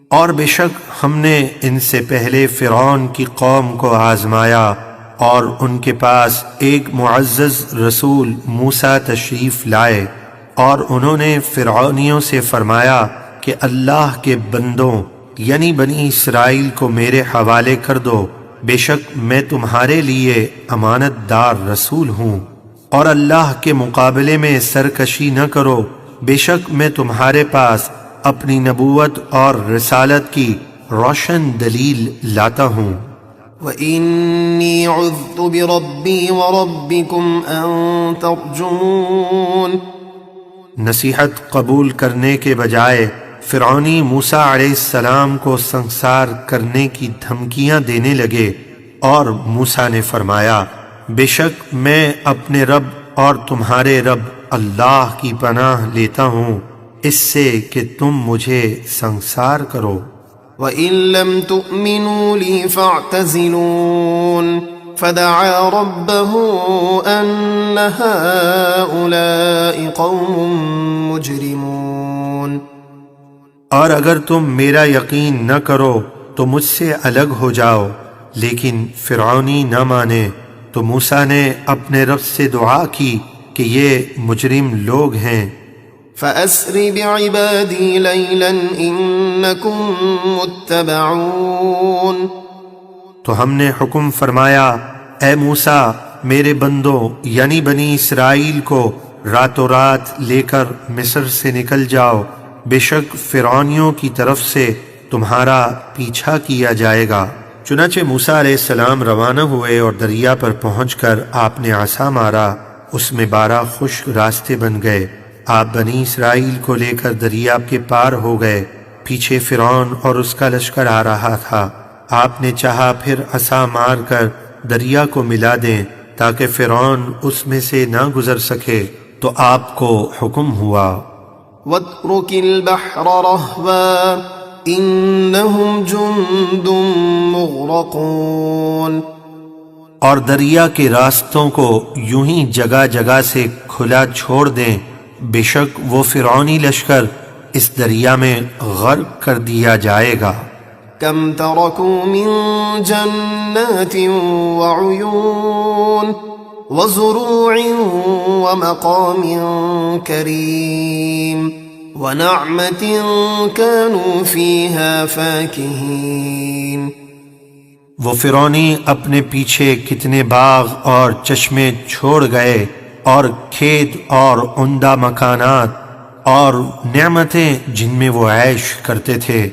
اور بے شک ہم نے ان سے پہلے فرعون کی قوم کو آزمایا اور ان کے پاس ایک معزز رسول موسیٰ تشریف لائے، اور انہوں نے فرعونیوں سے فرمایا کہ اللہ کے بندوں یعنی بنی اسرائیل کو میرے حوالے کر دو، بے شک میں تمہارے لیے امانت دار رسول ہوں، اور اللہ کے مقابلے میں سرکشی نہ کرو، بے شک میں تمہارے پاس اپنی نبوت اور رسالت کی روشن دلیل لاتا ہوں۔ وَإِنِّي عُذْتُ بِرَبِّي وَرَبِّكُمْ أَن تَرْجُمُونِ۔ نصیحت قبول کرنے کے بجائے فرعونی موسیٰ علیہ السلام کو سنسار کرنے کی دھمکیاں دینے لگے، اور موسیٰ نے فرمایا بے شک میں اپنے رب اور تمہارے رب اللہ کی پناہ لیتا ہوں اس سے کہ تم مجھے سنسار کرو۔ وَإِن لَّمْ تُؤْمِنُوا لِي فَاعْتَزِلُونِ فَدَعَا رَبَّهُ أَنَّ هَٰؤُلَاءِ قَوْمٌ مُجْرِمُونَ۔ اور اگر تم میرا یقین نہ کرو تو مجھ سے الگ ہو جاؤ، لیکن فرعونی نہ مانے تو موسیٰ نے اپنے رب سے دعا کی کہ یہ مجرم لوگ ہیں۔ فَأَسْرِ بِعِبَادِي لَيْلًا إِنَّكُمْ مُتَّبَعُونَ۔ تو ہم نے حکم فرمایا اے موسیٰ میرے بندوں یعنی بنی اسرائیل کو راتوں رات لے کر مصر سے نکل جاؤ، بے شک فرعونیوں کی طرف سے تمہارا پیچھا کیا جائے گا۔ چنانچہ موسیٰ علیہ السلام روانہ ہوئے اور دریا پر پہنچ کر آپ نے عصا مارا، اس میں 12 خشک راستے بن گئے۔ آپ بنی اسرائیل کو لے کر دریا کے پار ہو گئے، پیچھے فرعون اور اس کا لشکر آ رہا تھا۔ آپ نے چاہا پھر عصا مار کر دریا کو ملا دیں تاکہ فرعون اس میں سے نہ گزر سکے، تو آپ کو حکم ہوا وَاتْرُكِ الْبَحْرَ رَهْوًا إِنَّهُمْ جُندٌ مُغْرَقُونَ۔ اور دریا کے راستوں کو یوں ہی جگہ جگہ سے کھلا چھوڑ دیں، بے شک وہ فرعونی لشکر اس دریا میں غرق کر دیا جائے گا۔ كَمْ تَرَكُوا مِن جَنَّاتٍ وَعُيُونٍ وَزُرُوعٍ وَمَقَامٍ كَرِيمٍ وَنَعْمَةٍ كَانُوا فِيهَا فَاكِهِينَ۔ وہ فرعونی اپنے پیچھے کتنے باغ اور چشمے چھوڑ گئے، اور کھیت اور عمدہ مکانات اور نعمتیں جن میں وہ عیش کرتے تھے۔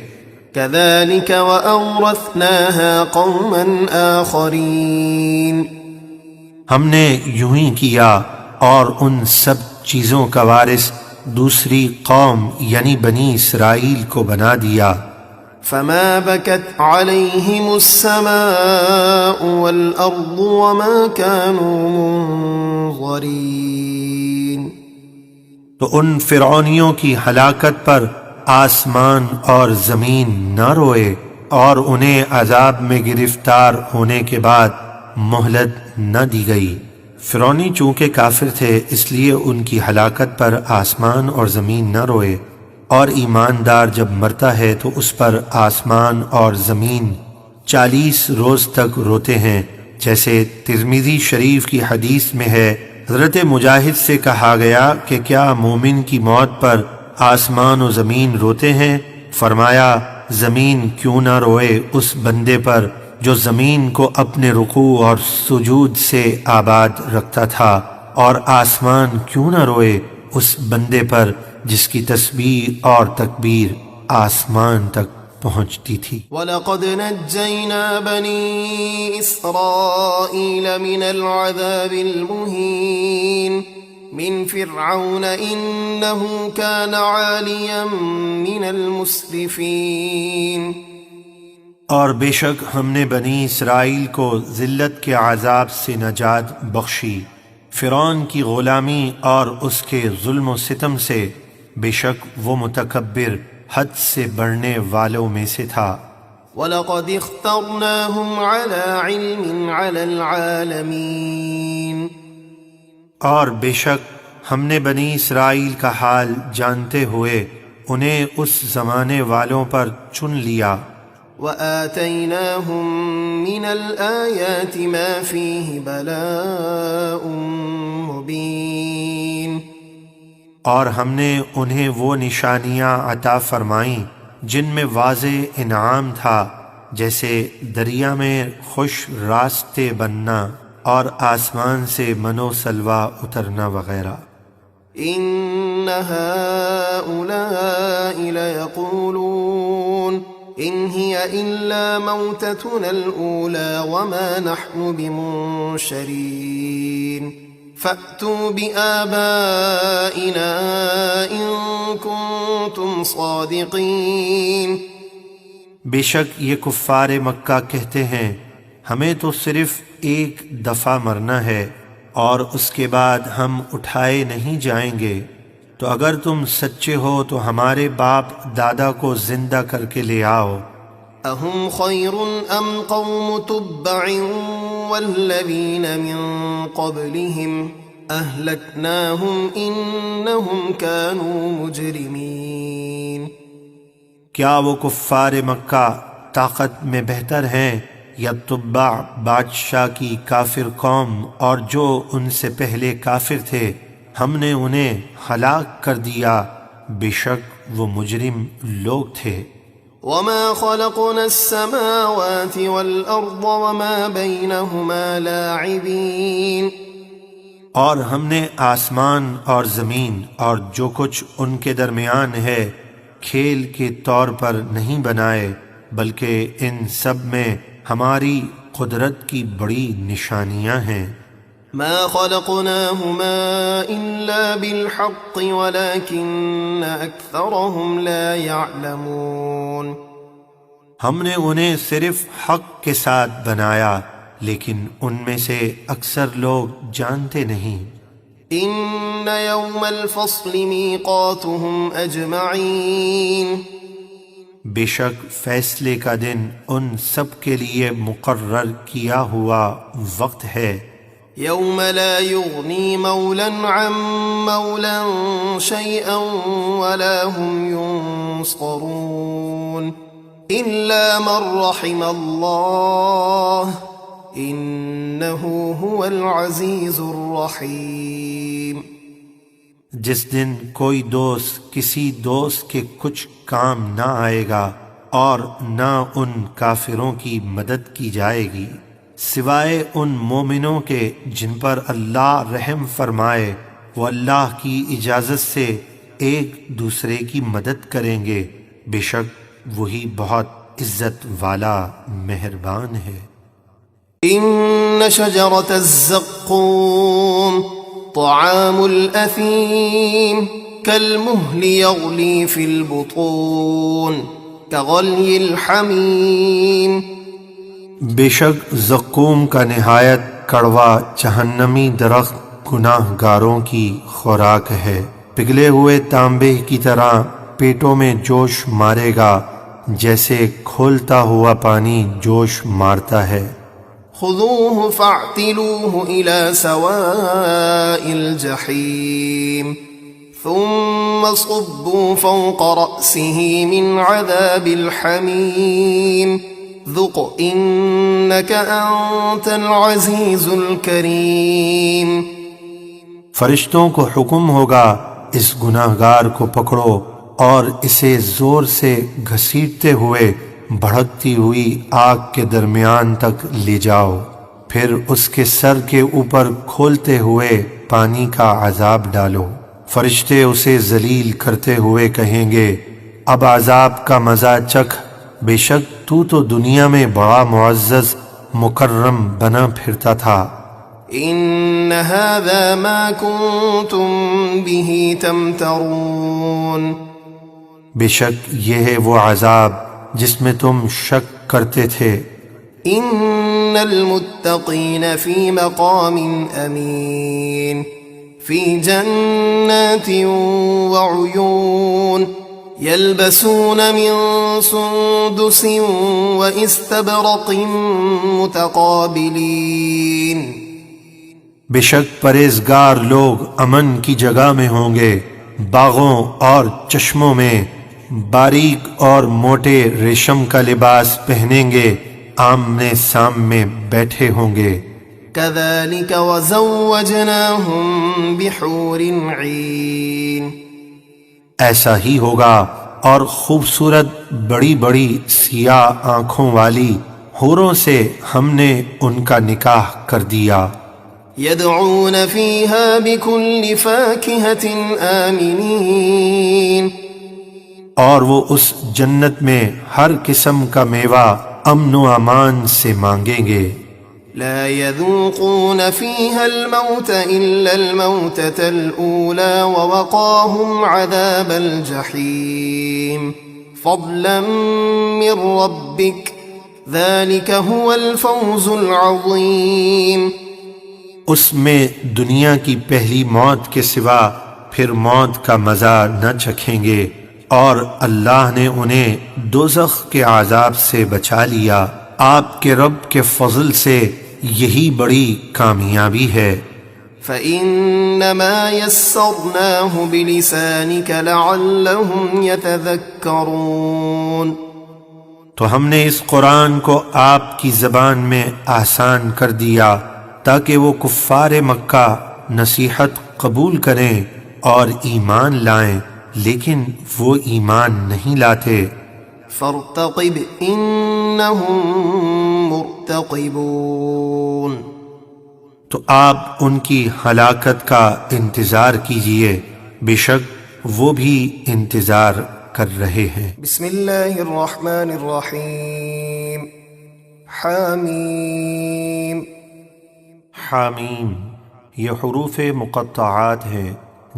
كَذَلِكَ وَأَوْرَثْنَاهَا قَوْمًا آخَرِينَ۔ ہم نے یوں ہی کیا اور ان سب چیزوں کا وارث دوسری قوم یعنی بنی اسرائیل کو بنا دیا۔ فَمَا بَكَتْ عَلَيْهِمُ السَّمَاءُ وَالْأَرْضُ وَمَا كَانُوا مُنظَرِينَ۔ تو ان فرعونیوں کی ہلاکت پر آسمان اور زمین نہ روئے، اور انہیں عذاب میں گرفتار ہونے کے بعد مہلت نہ دی گئی۔ فرعونی چونکہ کافر تھے اس لیے ان کی ہلاکت پر آسمان اور زمین نہ روئے، اور ایماندار جب مرتا ہے تو اس پر آسمان اور زمین 40 روز تک روتے ہیں، جیسے ترمذی شریف کی حدیث میں ہے۔ حضرت مجاہد سے کہا گیا کہ کیا مومن کی موت پر آسمان و زمین روتے ہیں؟ فرمایا زمین کیوں نہ روئے اس بندے پر جو زمین کو اپنے رکوع اور سجود سے آباد رکھتا تھا، اور آسمان کیوں نہ روئے اس بندے پر جس کی تسبیح اور تکبیر آسمان تک پہنچتی تھی۔ وَلَقَدْ نَجَّيْنَا بَنِي إِسْرَائِيلَ مِنَ الْعَذَابِ الْمُهِينِ مِنْ فِرْعَوْنَ إِنَّهُ كَانَ عَالِيًا مِنَ الْمُسْرِفِينَ۔ اور بے شک ہم نے بنی اسرائیل کو ذلت کے عذاب سے نجات بخشی، فرعون کی غلامی اور اس کے ظلم و ستم سے، بے شک وہ متکبر حد سے بڑھنے والوں میں سے تھا۔ وَلَقَدِ اخْتَرْنَاهُمْ عَلَى عِلْمٍ عَلَى الْعَالَمِينَ۔ اور بے شک ہم نے بنی اسرائیل کا حال جانتے ہوئے انہیں اس زمانے والوں پر چن لیا۔ وَآتَيْنَاهُمْ مِنَ الْآيَاتِ مَا فِيهِ بَلَاءٌ مُبِينٌ۔ اور ہم نے انہیں وہ نشانیاں عطا فرمائیں جن میں واضح انعام تھا، جیسے دریا میں خوش راستے بننا اور آسمان سے منو سلوا اترنا وغیرہ۔ إِنَّ هَٰؤُلَاءِ لَيَقُولُونَ إن هي إلا موتتنا الأولى وما نحن بمنشرين فأتوا بآبائنا إن كنتم صادقين. بے شک یہ کفار مکہ کہتے ہیں ہمیں تو صرف ایک دفعہ مرنا ہے اور اس کے بعد ہم اٹھائے نہیں جائیں گے، تو اگر تم سچے ہو تو ہمارے باپ دادا کو زندہ کر کے لے آؤ۔ اہم خیر ام قوم تبع والذین من قبلہم اہلکناہم انہم کانوا مجرمین۔ کیا وہ کفار مکہ طاقت میں بہتر ہیں یا تبع بادشاہ کی کافر قوم اور جو ان سے پہلے کافر تھے؟ ہم نے انہیں ہلاک کر دیا، بے شک وہ مجرم لوگ تھے۔ وما خلقنا السماوات والأرض وما بينهما لاعبين۔ اور ہم نے آسمان اور زمین اور جو کچھ ان کے درمیان ہے کھیل کے طور پر نہیں بنائے، بلکہ ان سب میں ہماری قدرت کی بڑی نشانیاں ہیں۔ ما خلقناهما إلا بالحق ولكن أكثرهم لا يعلمون۔ ہم نے انہیں صرف حق کے ساتھ بنایا لیکن ان میں سے اکثر لوگ جانتے نہیں۔ إن يوم الفصل ميقاتهم أجمعين۔ بے شک فیصلے کا دن ان سب کے لیے مقرر کیا ہوا وقت ہے۔ يوم لا يغني مولا عن مولا شيئا ولا هم ينصرون إلا من رحم الله إنه هو العزيز الرحيم۔ جس دن کوئی دوست کسی دوست کے کچھ کام نہ آئے گا اور نہ ان کافروں کی مدد کی جائے گی سوائے ان مومنوں کے جن پر اللہ رحم فرمائے، وہ اللہ کی اجازت سے ایک دوسرے کی مدد کریں گے، بے شک وہی بہت عزت والا مہربان ہے۔ ان شجرۃ الزقوم طعام الاثیم كالمهل يغلی فی البطون كغلی الحمیم۔ بے شک زقوم کا نہایت کڑوا جہنمی درخت گناہ گاروں کی خوراک ہے، پگھلے ہوئے تانبے کی طرح پیٹوں میں جوش مارے گا جیسے کھولتا ہوا پانی جوش مارتا ہے۔ خذوه فاعتلوه إلى سواء الجحيم ثم صبوا فوق رأسه من عذاب الحميم ذق إنك أنت العزيز الكريم۔ فرشتوں کو حکم ہوگا اس گناہگار کو پکڑو اور اسے زور سے گھسیٹتے ہوئے بھڑکتی ہوئی آگ کے درمیان تک لے جاؤ، پھر اس کے سر کے اوپر کھولتے ہوئے پانی کا عذاب ڈالو۔ فرشتے اسے ذلیل کرتے ہوئے کہیں گے اب عذاب کا مزہ چکھ، بے شک تو دنیا میں بڑا معزز مکرم بنا پھرتا تھا۔ ان هذا ما كنتم به تمترون۔ بے شک یہ ہے وہ عذاب جس میں تم شک کرتے تھے۔ ان المتقین فی مقام امین فی جنات وعیون یلبسون من سندس واستبرق متقابلین۔ بے شک پرہیزگار لوگ امن کی جگہ میں ہوں گے، باغوں اور چشموں میں باریک اور موٹے ریشم کا لباس پہنیں گے، آمنے سامنے بیٹھے ہوں گے۔ كذلك وزوجناهم بحور عین۔ ایسا ہی ہوگا اور خوبصورت بڑی بڑی سیاہ آنکھوں والی حوروں سے ہم نے ان کا نکاح کر دیا۔ يدعون فيها بكل فاكهة آمنين۔ اور وہ اس جنت میں ہر قسم کا میوہ امن و امان سے مانگیں گے۔ لا يذوقون فيها الموت إلا الموتة الأولى ووقاهم عذاب الجحيم فضلا من ربك ذلك هو الفوز العظيم۔ اس میں دنیا کی پہلی موت کے سوا پھر موت کا مزہ نہ چکھیں گے، اور اللہ نے انہیں دوزخ کے عذاب سے بچا لیا، آپ کے رب کے فضل سے یہی بڑی کامیابی ہے۔ فَإِنَّمَا يَسَّرْنَاهُ بِلِسَانِكَ لَعَلَّهُمْ يَتَذَكَّرُونَ، تو ہم نے اس قرآن کو آپ کی زبان میں آسان کر دیا تاکہ وہ کفار مکہ نصیحت قبول کریں اور ایمان لائیں، لیکن وہ ایمان نہیں لاتے۔ فارتقب انہم مرتقبون، تو آپ ان کی ہلاکت کا انتظار کیجئے، بے شک وہ بھی انتظار کر رہے ہیں۔ بسم اللہ الرحمن الرحیم، حامیم۔ حامیم، یہ حروف مقطعات ہیں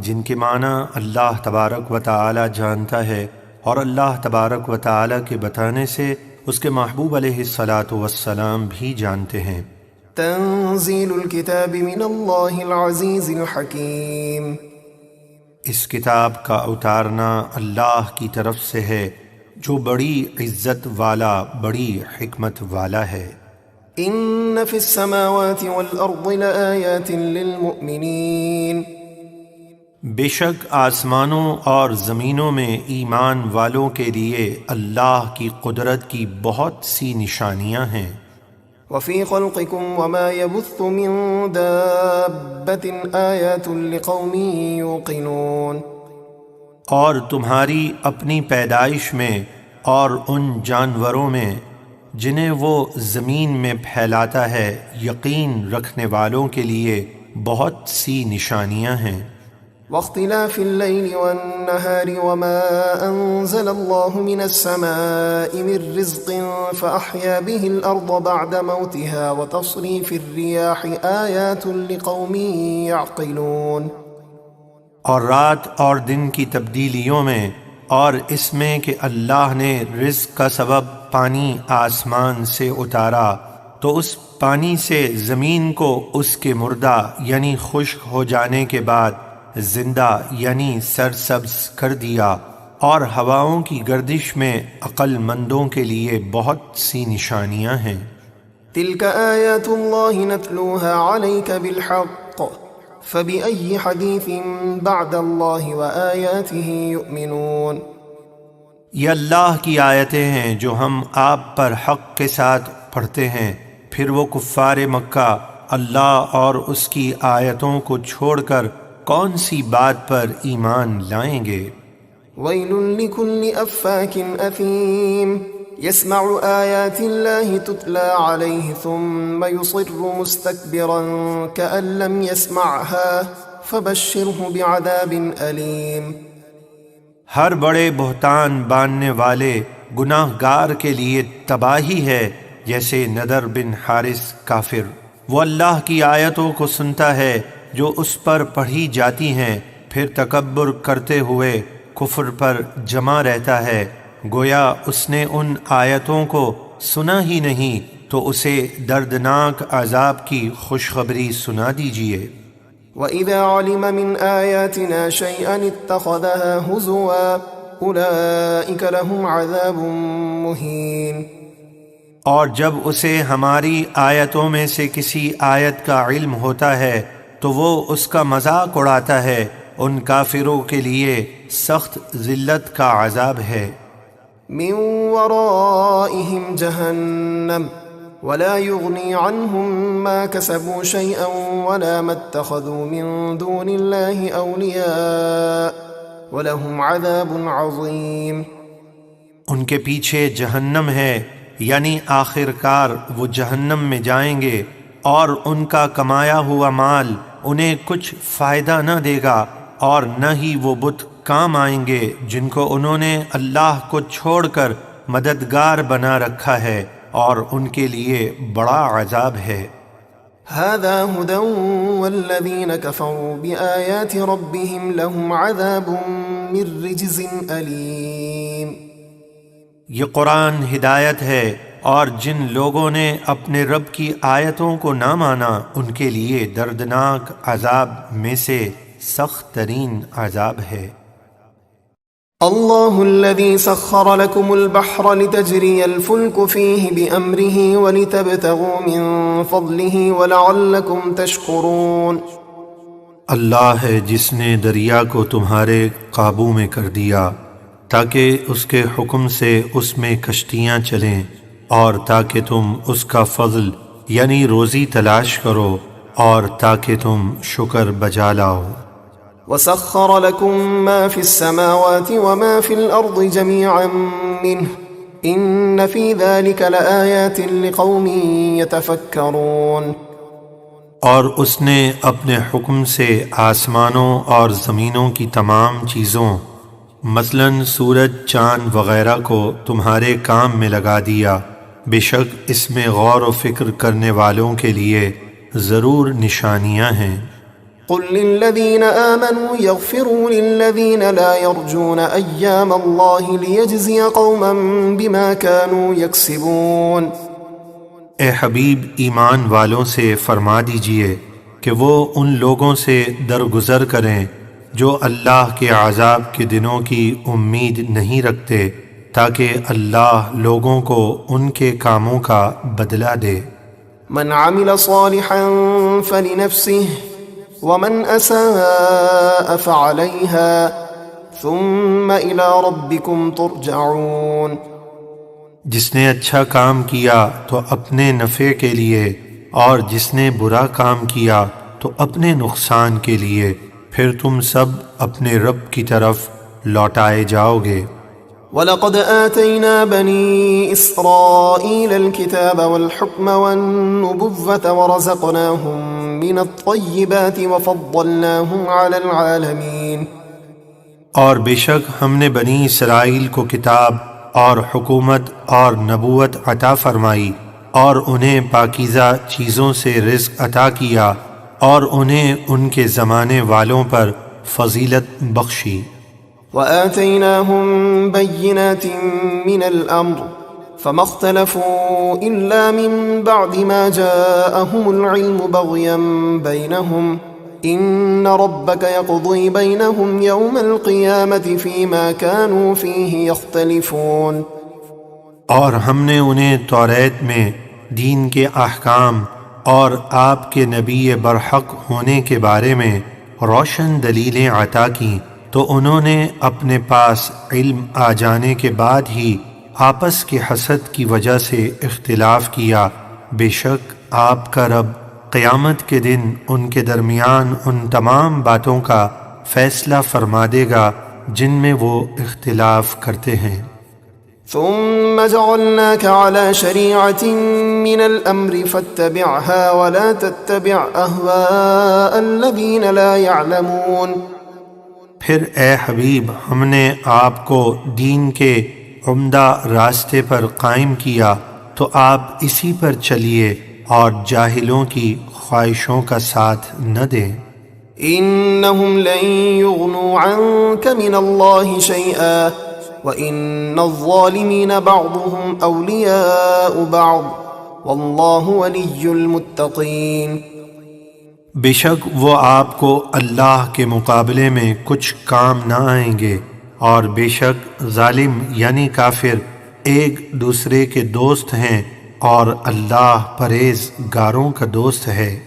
جن کے معنی اللہ تبارک و تعالی جانتا ہے، اور اللہ تبارک و تعالی کے بتانے سے اس کے محبوب علیہ الصلاۃ والسلام بھی جانتے ہیں۔ تنزیل الکتاب من اللہ العزیز الحکیم، اس کتاب کا اتارنا اللہ کی طرف سے ہے جو بڑی عزت والا، بڑی حکمت والا ہے۔ ان فی السماوات والارض لآیات للمؤمنین، بے شک آسمانوں اور زمینوں میں ایمان والوں کے لیے اللہ کی قدرت کی بہت سی نشانیاں ہیں۔ وفی خلقکم وما یبث من دابۃ آیات لقوم یوقنون، اور تمہاری اپنی پیدائش میں اور ان جانوروں میں جنہیں وہ زمین میں پھیلاتا ہے، یقین رکھنے والوں کے لیے بہت سی نشانیاں ہیں۔ واختلاف اللیل والنہار وما انزل اللہ من السماء من رزق فأحیا به الارض بعد موتها وتصریف الریاح آیات لقوم یعقلون، اور رات اور دن کی تبدیلیوں میں، اور اس میں کہ اللہ نے رزق کا سبب پانی آسمان سے اتارا تو اس پانی سے زمین کو اس کے مردہ یعنی خشک ہو جانے کے بعد زندہ یعنی سرسبز کر دیا، اور ہواؤں کی گردش میں عقل مندوں کے لیے بہت سی نشانیاں ہیں۔ تلک آیات اللہ نتلوها علیک بالحق فبأي حدیث بعد اللہ وآیاتہ یؤمنون، یہ اللہ کی آیتیں ہیں جو ہم آپ پر حق کے ساتھ پڑھتے ہیں، پھر وہ کفار مکہ اللہ اور اس کی آیتوں کو چھوڑ کر کون سی بات پر ایمان لائیں گے۔ ویل لکل افاک اثیم یسمع آیات اللہ تتلی علیہ ثم یصر مستکبرا کأن لم یسمعها فبشرہ بعذاب علیم، ہر بڑے بہتان باندھنے والے گناہ گار کے لیے تباہی ہے، جیسے نذر بن حارث کافر، وہ اللہ کی آیتوں کو سنتا ہے جو اس پر پڑھی جاتی ہیں، پھر تکبر کرتے ہوئے کفر پر جمع رہتا ہے، گویا اس نے ان آیتوں کو سنا ہی نہیں، تو اسے دردناک عذاب کی خوشخبری سنا دیجیے۔ وَإِذَا عَلِمَ مِنْ آيَاتِنَا شَيْئًا اتَّخَذَهَا هُزُوًا أُولَئِكَ لَهُمْ عَذَابٌ مُهِينٌ، اور جب اسے ہماری آیتوں میں سے کسی آیت کا علم ہوتا ہے تو وہ اس کا مذاق اڑاتا ہے، ان کافروں کے لیے سخت ذلت کا عذاب ہے۔ من ورائهم جہنم ولا يغني عنهم ما كسبوا شيئا ولا ما اتخذوا من دون الله أولياء ولهم عذاب عظيم، ان کے پیچھے جہنم ہے، یعنی آخر کار وہ جہنم میں جائیں گے، اور ان کا کمایا ہوا مال انہیں کچھ فائدہ نہ دے گا، اور نہ ہی وہ بت کام آئیں گے جن کو انہوں نے اللہ کو چھوڑ کر مددگار بنا رکھا ہے، اور ان کے لیے بڑا عذاب ہے۔ هذا هدى والذين كفروا بآيات ربهم لهم عذاب من رجز أليم۔ یہ قرآن ہدایت ہے، اور جن لوگوں نے اپنے رب کی آیتوں کو نہ مانا ان کے لیے دردناک عذاب میں سے سخت ترین عذاب ہے۔ الله الذي سخر لكم البحر لتجري الفلك فيه بأمره ولتبتغوا من فضله ولعلكم تشكرون۔ اللہ ہے جس نے دریا کو تمہارے قابو میں کر دیا تاکہ اس کے حکم سے اس میں کشتیاں چلیں، اور تاکہ تم اس کا فضل یعنی روزی تلاش کرو، اور تاکہ تم شکر بجا لاؤ۔ وسخر لكم ما في السماوات وما في الأرض جميعا منه إن في ذلك لآيات لقوم يتفكرون۔ اور اس نے اپنے حکم سے آسمانوں اور زمینوں کی تمام چیزوں مثلاً سورج، چاند وغیرہ کو تمہارے کام میں لگا دیا، بے شک اس میں غور و فکر کرنے والوں کے لیے ضرور نشانیاں ہیں۔ قل للذين آمنوا يغفروا للذين لا يرجون أيام الله ليجزي قوما بما كانوا يكسبون۔ اے حبیب ایمان والوں سے فرما دیجئے کہ وہ ان لوگوں سے درگزر کریں جو اللہ کے عذاب کے دنوں کی امید نہیں رکھتے، تاکہ اللہ لوگوں کو ان کے کاموں کا بدلہ دے۔ من عمل صالحا فلنفسه ومن أساء فعليها ثم إلى ربكم ترجعون۔ جس نے اچھا کام کیا تو اپنے نفع کے لیے، اور جس نے برا کام کیا تو اپنے نقصان کے لیے، پھر تم سب اپنے رب کی طرف لوٹائے جاؤ گے۔ وَلَقَدْ آتَيْنَا بَنِي إِسْرَائِيلَ الْكِتَابَ وَالْحُكْمَ وَالنُّبُوَّةَ وَرَزَقْنَاهُمْ مِنَ الطَّيِّبَاتِ وَفَضَّلْنَاهُمْ عَلَى الْعَالَمِينَ۔ اور بے شک ہم نے بنی اسرائیل کو کتاب اور حکومت اور نبوت عطا فرمائی، اور انہیں پاکیزہ چیزوں سے رزق عطا کیا، اور انہیں ان کے زمانے والوں پر فضیلت بخشی۔ وآتيناهم بينات من الأمر فما اختلفوا إلا من بعد ما جاءهم العلم بغيا بينهم إن ربك يقضي بينهم يوم القيامة فيما كانوا فيه يختلفون۔ اور ہم نے انہیں توریت میں دین کے احکام اور آپ کے نبی برحق ہونے کے بارے میں روشن دلیلیں عطا کیں، تو انہوں نے اپنے پاس علم آ جانے کے بعد ہی آپس کے حسد کی وجہ سے اختلاف کیا۔ بے شک آپ کا رب قیامت کے دن ان کے درمیان ان تمام باتوں کا فیصلہ فرما دے گا جن میں وہ اختلاف کرتے ہیں۔ ثم جعلناك على شريعة من الأمر فاتبعها ولا تتبع أهواء الذين لا يعلمون۔ پھر اے حبیب ہم نے آپ کو دین کے عمدہ راستے پر قائم کیا، تو آپ اسی پر چلیے اور جاہلوں کی خواہشوں کا ساتھ نہ دیں۔ إنهم لن يغنوا عنك من الله شيئا وإن الظالمين بعضهم أولياء بعض والله ولي المتقين۔ بے شک وہ آپ کو اللہ کے مقابلے میں کچھ کام نہ آئیں گے، اور بے شک ظالم یعنی کافر ایک دوسرے کے دوست ہیں، اور اللہ پرہیزگاروں کا دوست ہے۔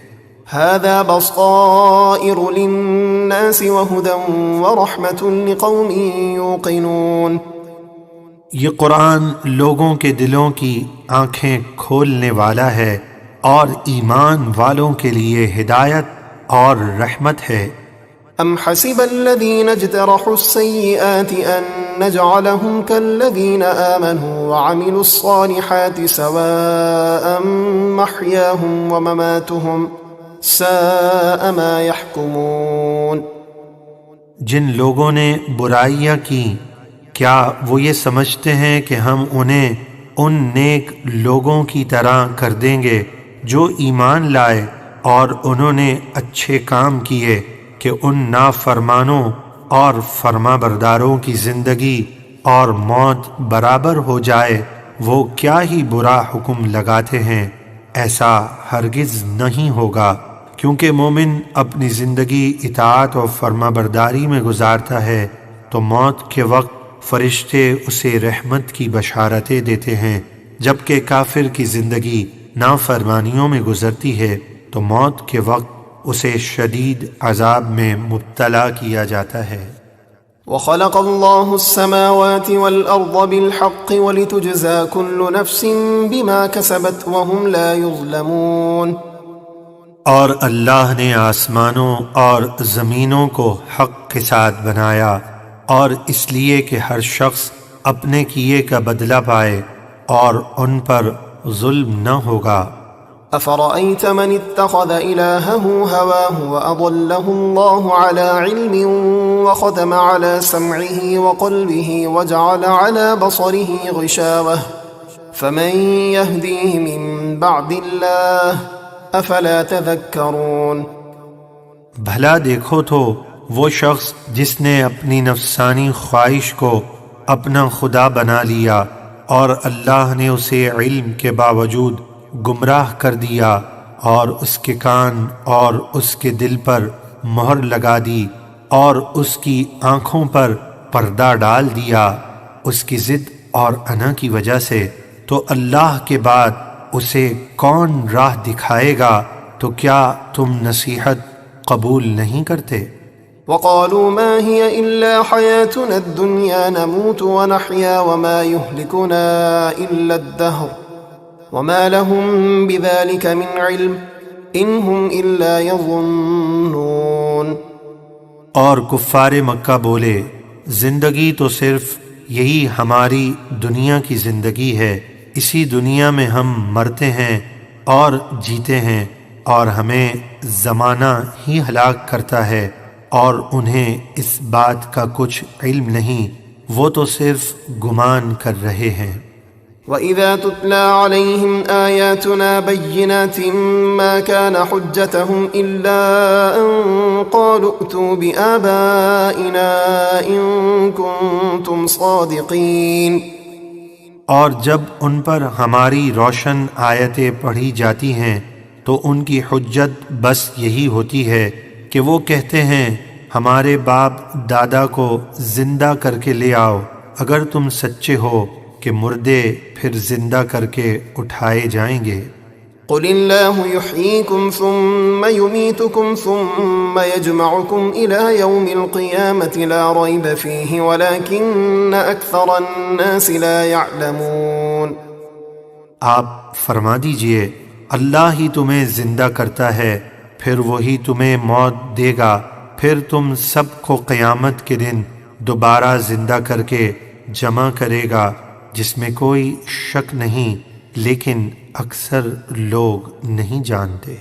هذا بصائر للناس وهدى ورحمة لقوم يوقنون۔ یہ قرآن لوگوں کے دلوں کی آنکھیں کھولنے والا ہے، اور ایمان والوں کے لیے ہدایت اور رحمت ہے۔ ام حسب الذين اجترحوا السيئات ان نجعلهم كالذين آمنوا وعملوا الصالحات سواء محياهم ومماتهم ساء ما يحكمون۔ جن لوگوں نے برائیاں کی، کیا وہ یہ سمجھتے ہیں کہ ہم انہیں ان نیک لوگوں کی طرح کر دیں گے جو ایمان لائے اور انہوں نے اچھے کام کیے، کہ ان نافرمانوں اور فرما برداروں کی زندگی اور موت برابر ہو جائے؟ وہ کیا ہی برا حکم لگاتے ہیں۔ ایسا ہرگز نہیں ہوگا، کیونکہ مومن اپنی زندگی اطاعت اور فرما برداری میں گزارتا ہے تو موت کے وقت فرشتے اسے رحمت کی بشارتیں دیتے ہیں، جبکہ کافر کی زندگی نافرمانیوں میں گزرتی ہے تو موت کے وقت اسے شدید عذاب میں مبتلا کیا جاتا ہے۔ وخلق الله السماوات والأرض بالحق ولتجزى كل نفس بما كسبت وهم لا يظلمون۔ اور اللہ نے آسمانوں اور زمینوں کو حق کے ساتھ بنایا، اور اس لیے کہ ہر شخص اپنے کیے کا بدلہ پائے اور ان پر ظلم نہ ہوگا۔ أفرأيت من اتخذ إلهه هواه وأضله الله على علم وختم على سمعه وقلبه وجعل على بصره غشاوة فمن يهديه من بعد الله أفلا تذكرون۔ بھلا دیکھو تو وہ شخص جس نے اپنی نفسانی خواہش کو اپنا خدا بنا لیا اور اللہ نے اسے علم کے باوجود گمراہ کر دیا، اور اس کے کان اور اس کے دل پر مہر لگا دی اور اس کی آنکھوں پر پردہ ڈال دیا اس کی ضد اور انا کی وجہ سے، تو اللہ کے بعد اسے کون راہ دکھائے گا؟ تو کیا تم نصیحت قبول نہیں کرتے؟ وقالوا ما هي إلا حياتنا الدنيا نموت ونحيا وما يهلكنا إلا الدهر وما لهم بذلك من علم إن هم إلا يظنون۔ اور کفار مکہ بولے، زندگی تو صرف یہی ہماری دنیا کی زندگی ہے، اسی دنیا میں ہم مرتے ہیں اور جیتے ہیں، اور ہمیں زمانہ ہی ہلاک کرتا ہے، اور انہیں اس بات کا کچھ علم نہیں، وہ تو صرف گمان کر رہے ہیں۔ وَإِذَا تُتْلَى عَلَيْهِمْ آيَاتُنَا بَيِّنَاتٍ مَا كَانَ حُجَّتَهُمْ إِلَّا أَن قَالُوا ائْتُوا بِآبَائِنَا إِن كُنتُمْ صَادِقِينَ۔ اور جب ان پر ہماری روشن آیتیں پڑھی جاتی ہیں تو ان کی حجت بس یہی ہوتی ہے کہ وہ کہتے ہیں ہمارے باپ دادا کو زندہ کر کے لے آؤ اگر تم سچے ہو کہ مردے پھر زندہ کر کے اٹھائے جائیں گے۔ قل اللہ یحییکم ثم یمیتکم ثم یجمعکم الی یوم القیامت لا ریب فیہ ولکن اکثر الناس لا یعلمون۔ آپ فرما دیجئے اللہ ہی تمہیں زندہ کرتا ہے، پھر وہی تمہیں موت دے گا، پھر تم سب کو قیامت کے دن دوبارہ زندہ کر کے جمع کرے گا، جس میں کوئی شک نہیں، لیکن اکثر لوگ نہیں جانتے۔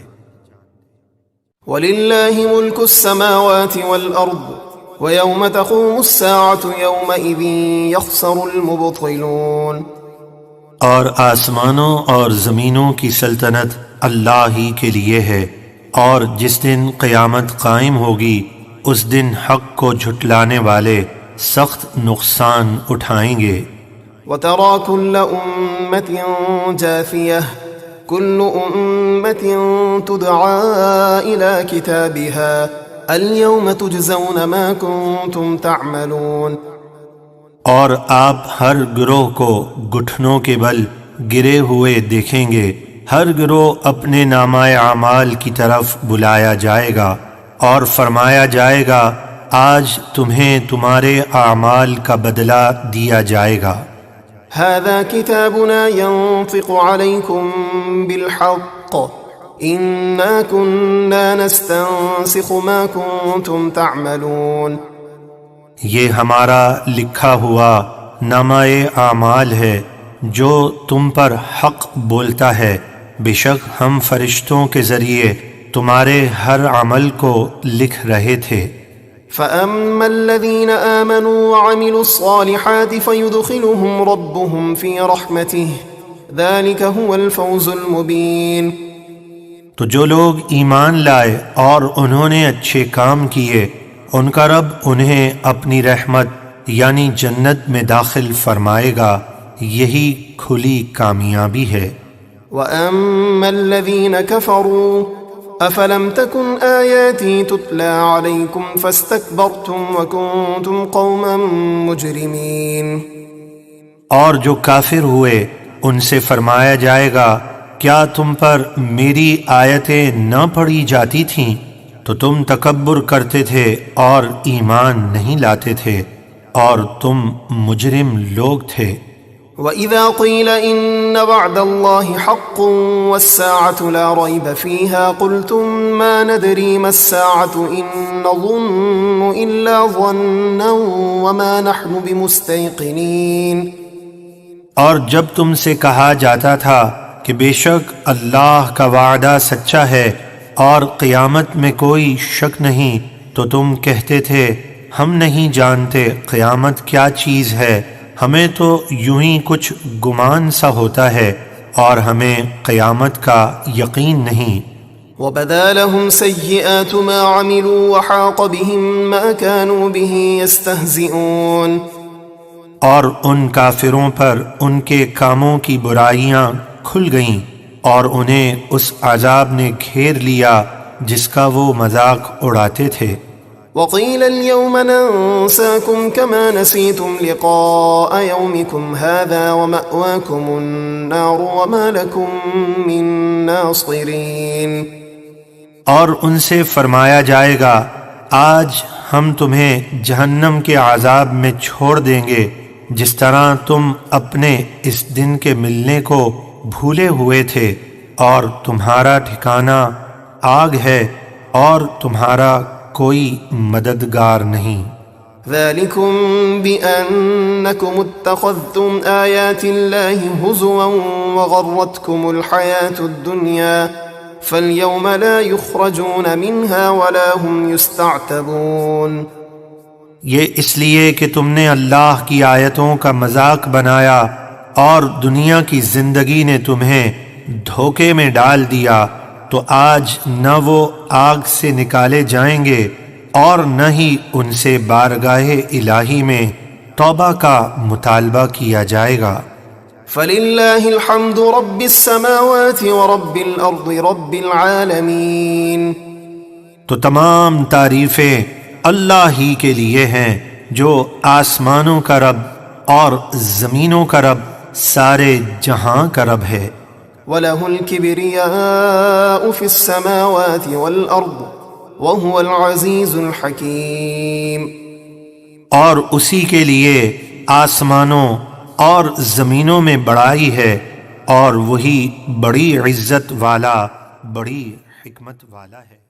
وَلِلَّهِ مُلْكُ السَّمَاوَاتِ وَالْأَرْضِ وَيَوْمَ تَقُومُ السَّاعَةُ يَوْمَئِذٍ يَخْسَرُ الْمُبْطِلُونَ۔ اور آسمانوں اور زمینوں کی سلطنت اللہ ہی کے لیے ہے، اور جس دن قیامت قائم ہوگی اس دن حق کو جھٹلانے والے سخت نقصان اٹھائیں گے۔ وَتَرَى كُلَّ أُمَّةٍ جَاثِيَةً كُلُّ أُمَّةٍ تُدْعَى إِلَى كِتَابِهَا الْيَوْمَ تُجْزَوْنَ مَا كُنتُمْ تَعْمَلُونَ۔ اور آپ ہر گروہ کو گھٹنوں کے بل گرے ہوئے دیکھیں گے، ہر گروہ اپنے نامہ اعمال کی طرف بلایا جائے گا اور فرمایا جائے گا آج تمہیں تمہارے اعمال کا بدلہ دیا جائے گا۔ هذا كتابنا ينطق عليكم بالحق إنا كنا نستنسخ ما كنتم تعملون۔ یہ ہمارا لکھا ہوا نامہ اعمال ہے جو تم پر حق بولتا ہے، بے شک ہم فرشتوں کے ذریعے تمہارے ہر عمل کو لکھ رہے تھے۔ فأما الذين آمنوا وعملوا الصالحات فيدخلهم ربهم في رحمته ذلك هو الفوز المبين۔ تو جو لوگ ایمان لائے اور انہوں نے اچھے کام کیے ان کا رب انہیں اپنی رحمت یعنی جنت میں داخل فرمائے گا، یہی کھلی کامیابی ہے۔ وَأَمَّا الَّذِينَ كَفَرُوا أَفَلَمْ تَكُنْ آيَاتِي تُتْلَى عَلَيْكُمْ فَاسْتَكْبَرْتُمْ وَكُنْتُمْ قَوْمًا مُجْرِمِينَ۔ اور جو کافر ہوئے ان سے فرمایا جائے گا کیا تم پر میری آیتیں نہ پڑھی جاتی تھیں تو تم تکبر کرتے تھے اور ایمان نہیں لاتے تھے اور تم مجرم لوگ تھے۔ وَإِذَا قِيلَ إِنَّ وَعْدَ اللَّهِ حَقٌّ وَالسَّاعَةُ لَا رَيْبَ فِيهَا قُلْتُم مَّا نَدْرِي مَا السَّاعَةُ إِن نَّظُنُّ إِلَّا ظَنًّا وَمَا نَحْنُ بِمُسْتَيْقِنِينَ۔ اور جب تم سے کہا جاتا تھا کہ بے شک اللہ کا وعدہ سچا ہے اور قیامت میں کوئی شک نہیں تو تم کہتے تھے ہم نہیں جانتے قیامت کیا چیز ہے، ہمیں تو یوں ہی کچھ گمان سا ہوتا ہے اور ہمیں قیامت کا یقین نہیں۔ وَبَدَا لَهُمْ سَيِّئَاتُ مَا عَمِلُوا وَحَاقَ بِهِم مَّا كَانُوا بِهِ يَسْتَهْزِئُونَ۔ اور ان کافروں پر ان کے کاموں کی برائیاں کھل گئیں اور انہیں اس عذاب نے گھیر لیا جس کا وہ مذاق اڑاتے تھے۔ وَقِيلَ الْيَوْمَ نَنسَاكُمْ كَمَا نَسِيتُمْ لِقَاءَ يَوْمِكُمْ هَذَا وَمَأْوَاكُمُ النَّارُ وَمَا لَكُمْ مِن نَاصِرِينَ۔ اور ان سے فرمایا جائے گا آج ہم تمہیں جہنم کے عذاب میں چھوڑ دیں گے جس طرح تم اپنے اس دن کے ملنے کو بھولے ہوئے تھے، اور تمہارا ٹھکانہ آگ ہے اور تمہارا کوئی مددگار نہیں۔ ذَلِكُمْ بِأَنَّكُمُ اتَّخَذْتُمْ آيَاتِ اللَّهِ هُزُوًا وَغَرَّتْكُمُ الْحَيَاةُ الدُّنْيَا فَالْيَوْمَ لَا يُخْرَجُونَ مِنْهَا وَلَا هُمْ يُسْتَعْتَبُونَ۔ یہ اس لیے کہ تم نے اللہ کی آیتوں کا مذاق بنایا اور دنیا کی زندگی نے تمہیں دھوکے میں ڈال دیا، تو آج نہ وہ آگ سے نکالے جائیں گے اور نہ ہی ان سے بارگاہ الہی میں توبہ کا مطالبہ کیا جائے گا۔ فَلِلَّهِ الْحَمْدُ رَبِّ السَّمَاوَاتِ وَرَبِّ الْأَرْضِ رَبِّ الْعَالَمِينَ۔ تو تمام تعریفیں اللہ ہی کے لیے ہیں جو آسمانوں کا رب اور زمینوں کا رب، سارے جہاں کا رب ہے۔ وَلَهُ الْكِبْرِيَاءُ فِي السَّمَاوَاتِ وَالْأَرْضِ وَهُوَ الْعَزِيزُ الْحَكِيمُ۔ اور اسی کے لیے آسمانوں اور زمینوں میں بڑائی ہے اور وہی بڑی عزت والا، بڑی حکمت والا ہے۔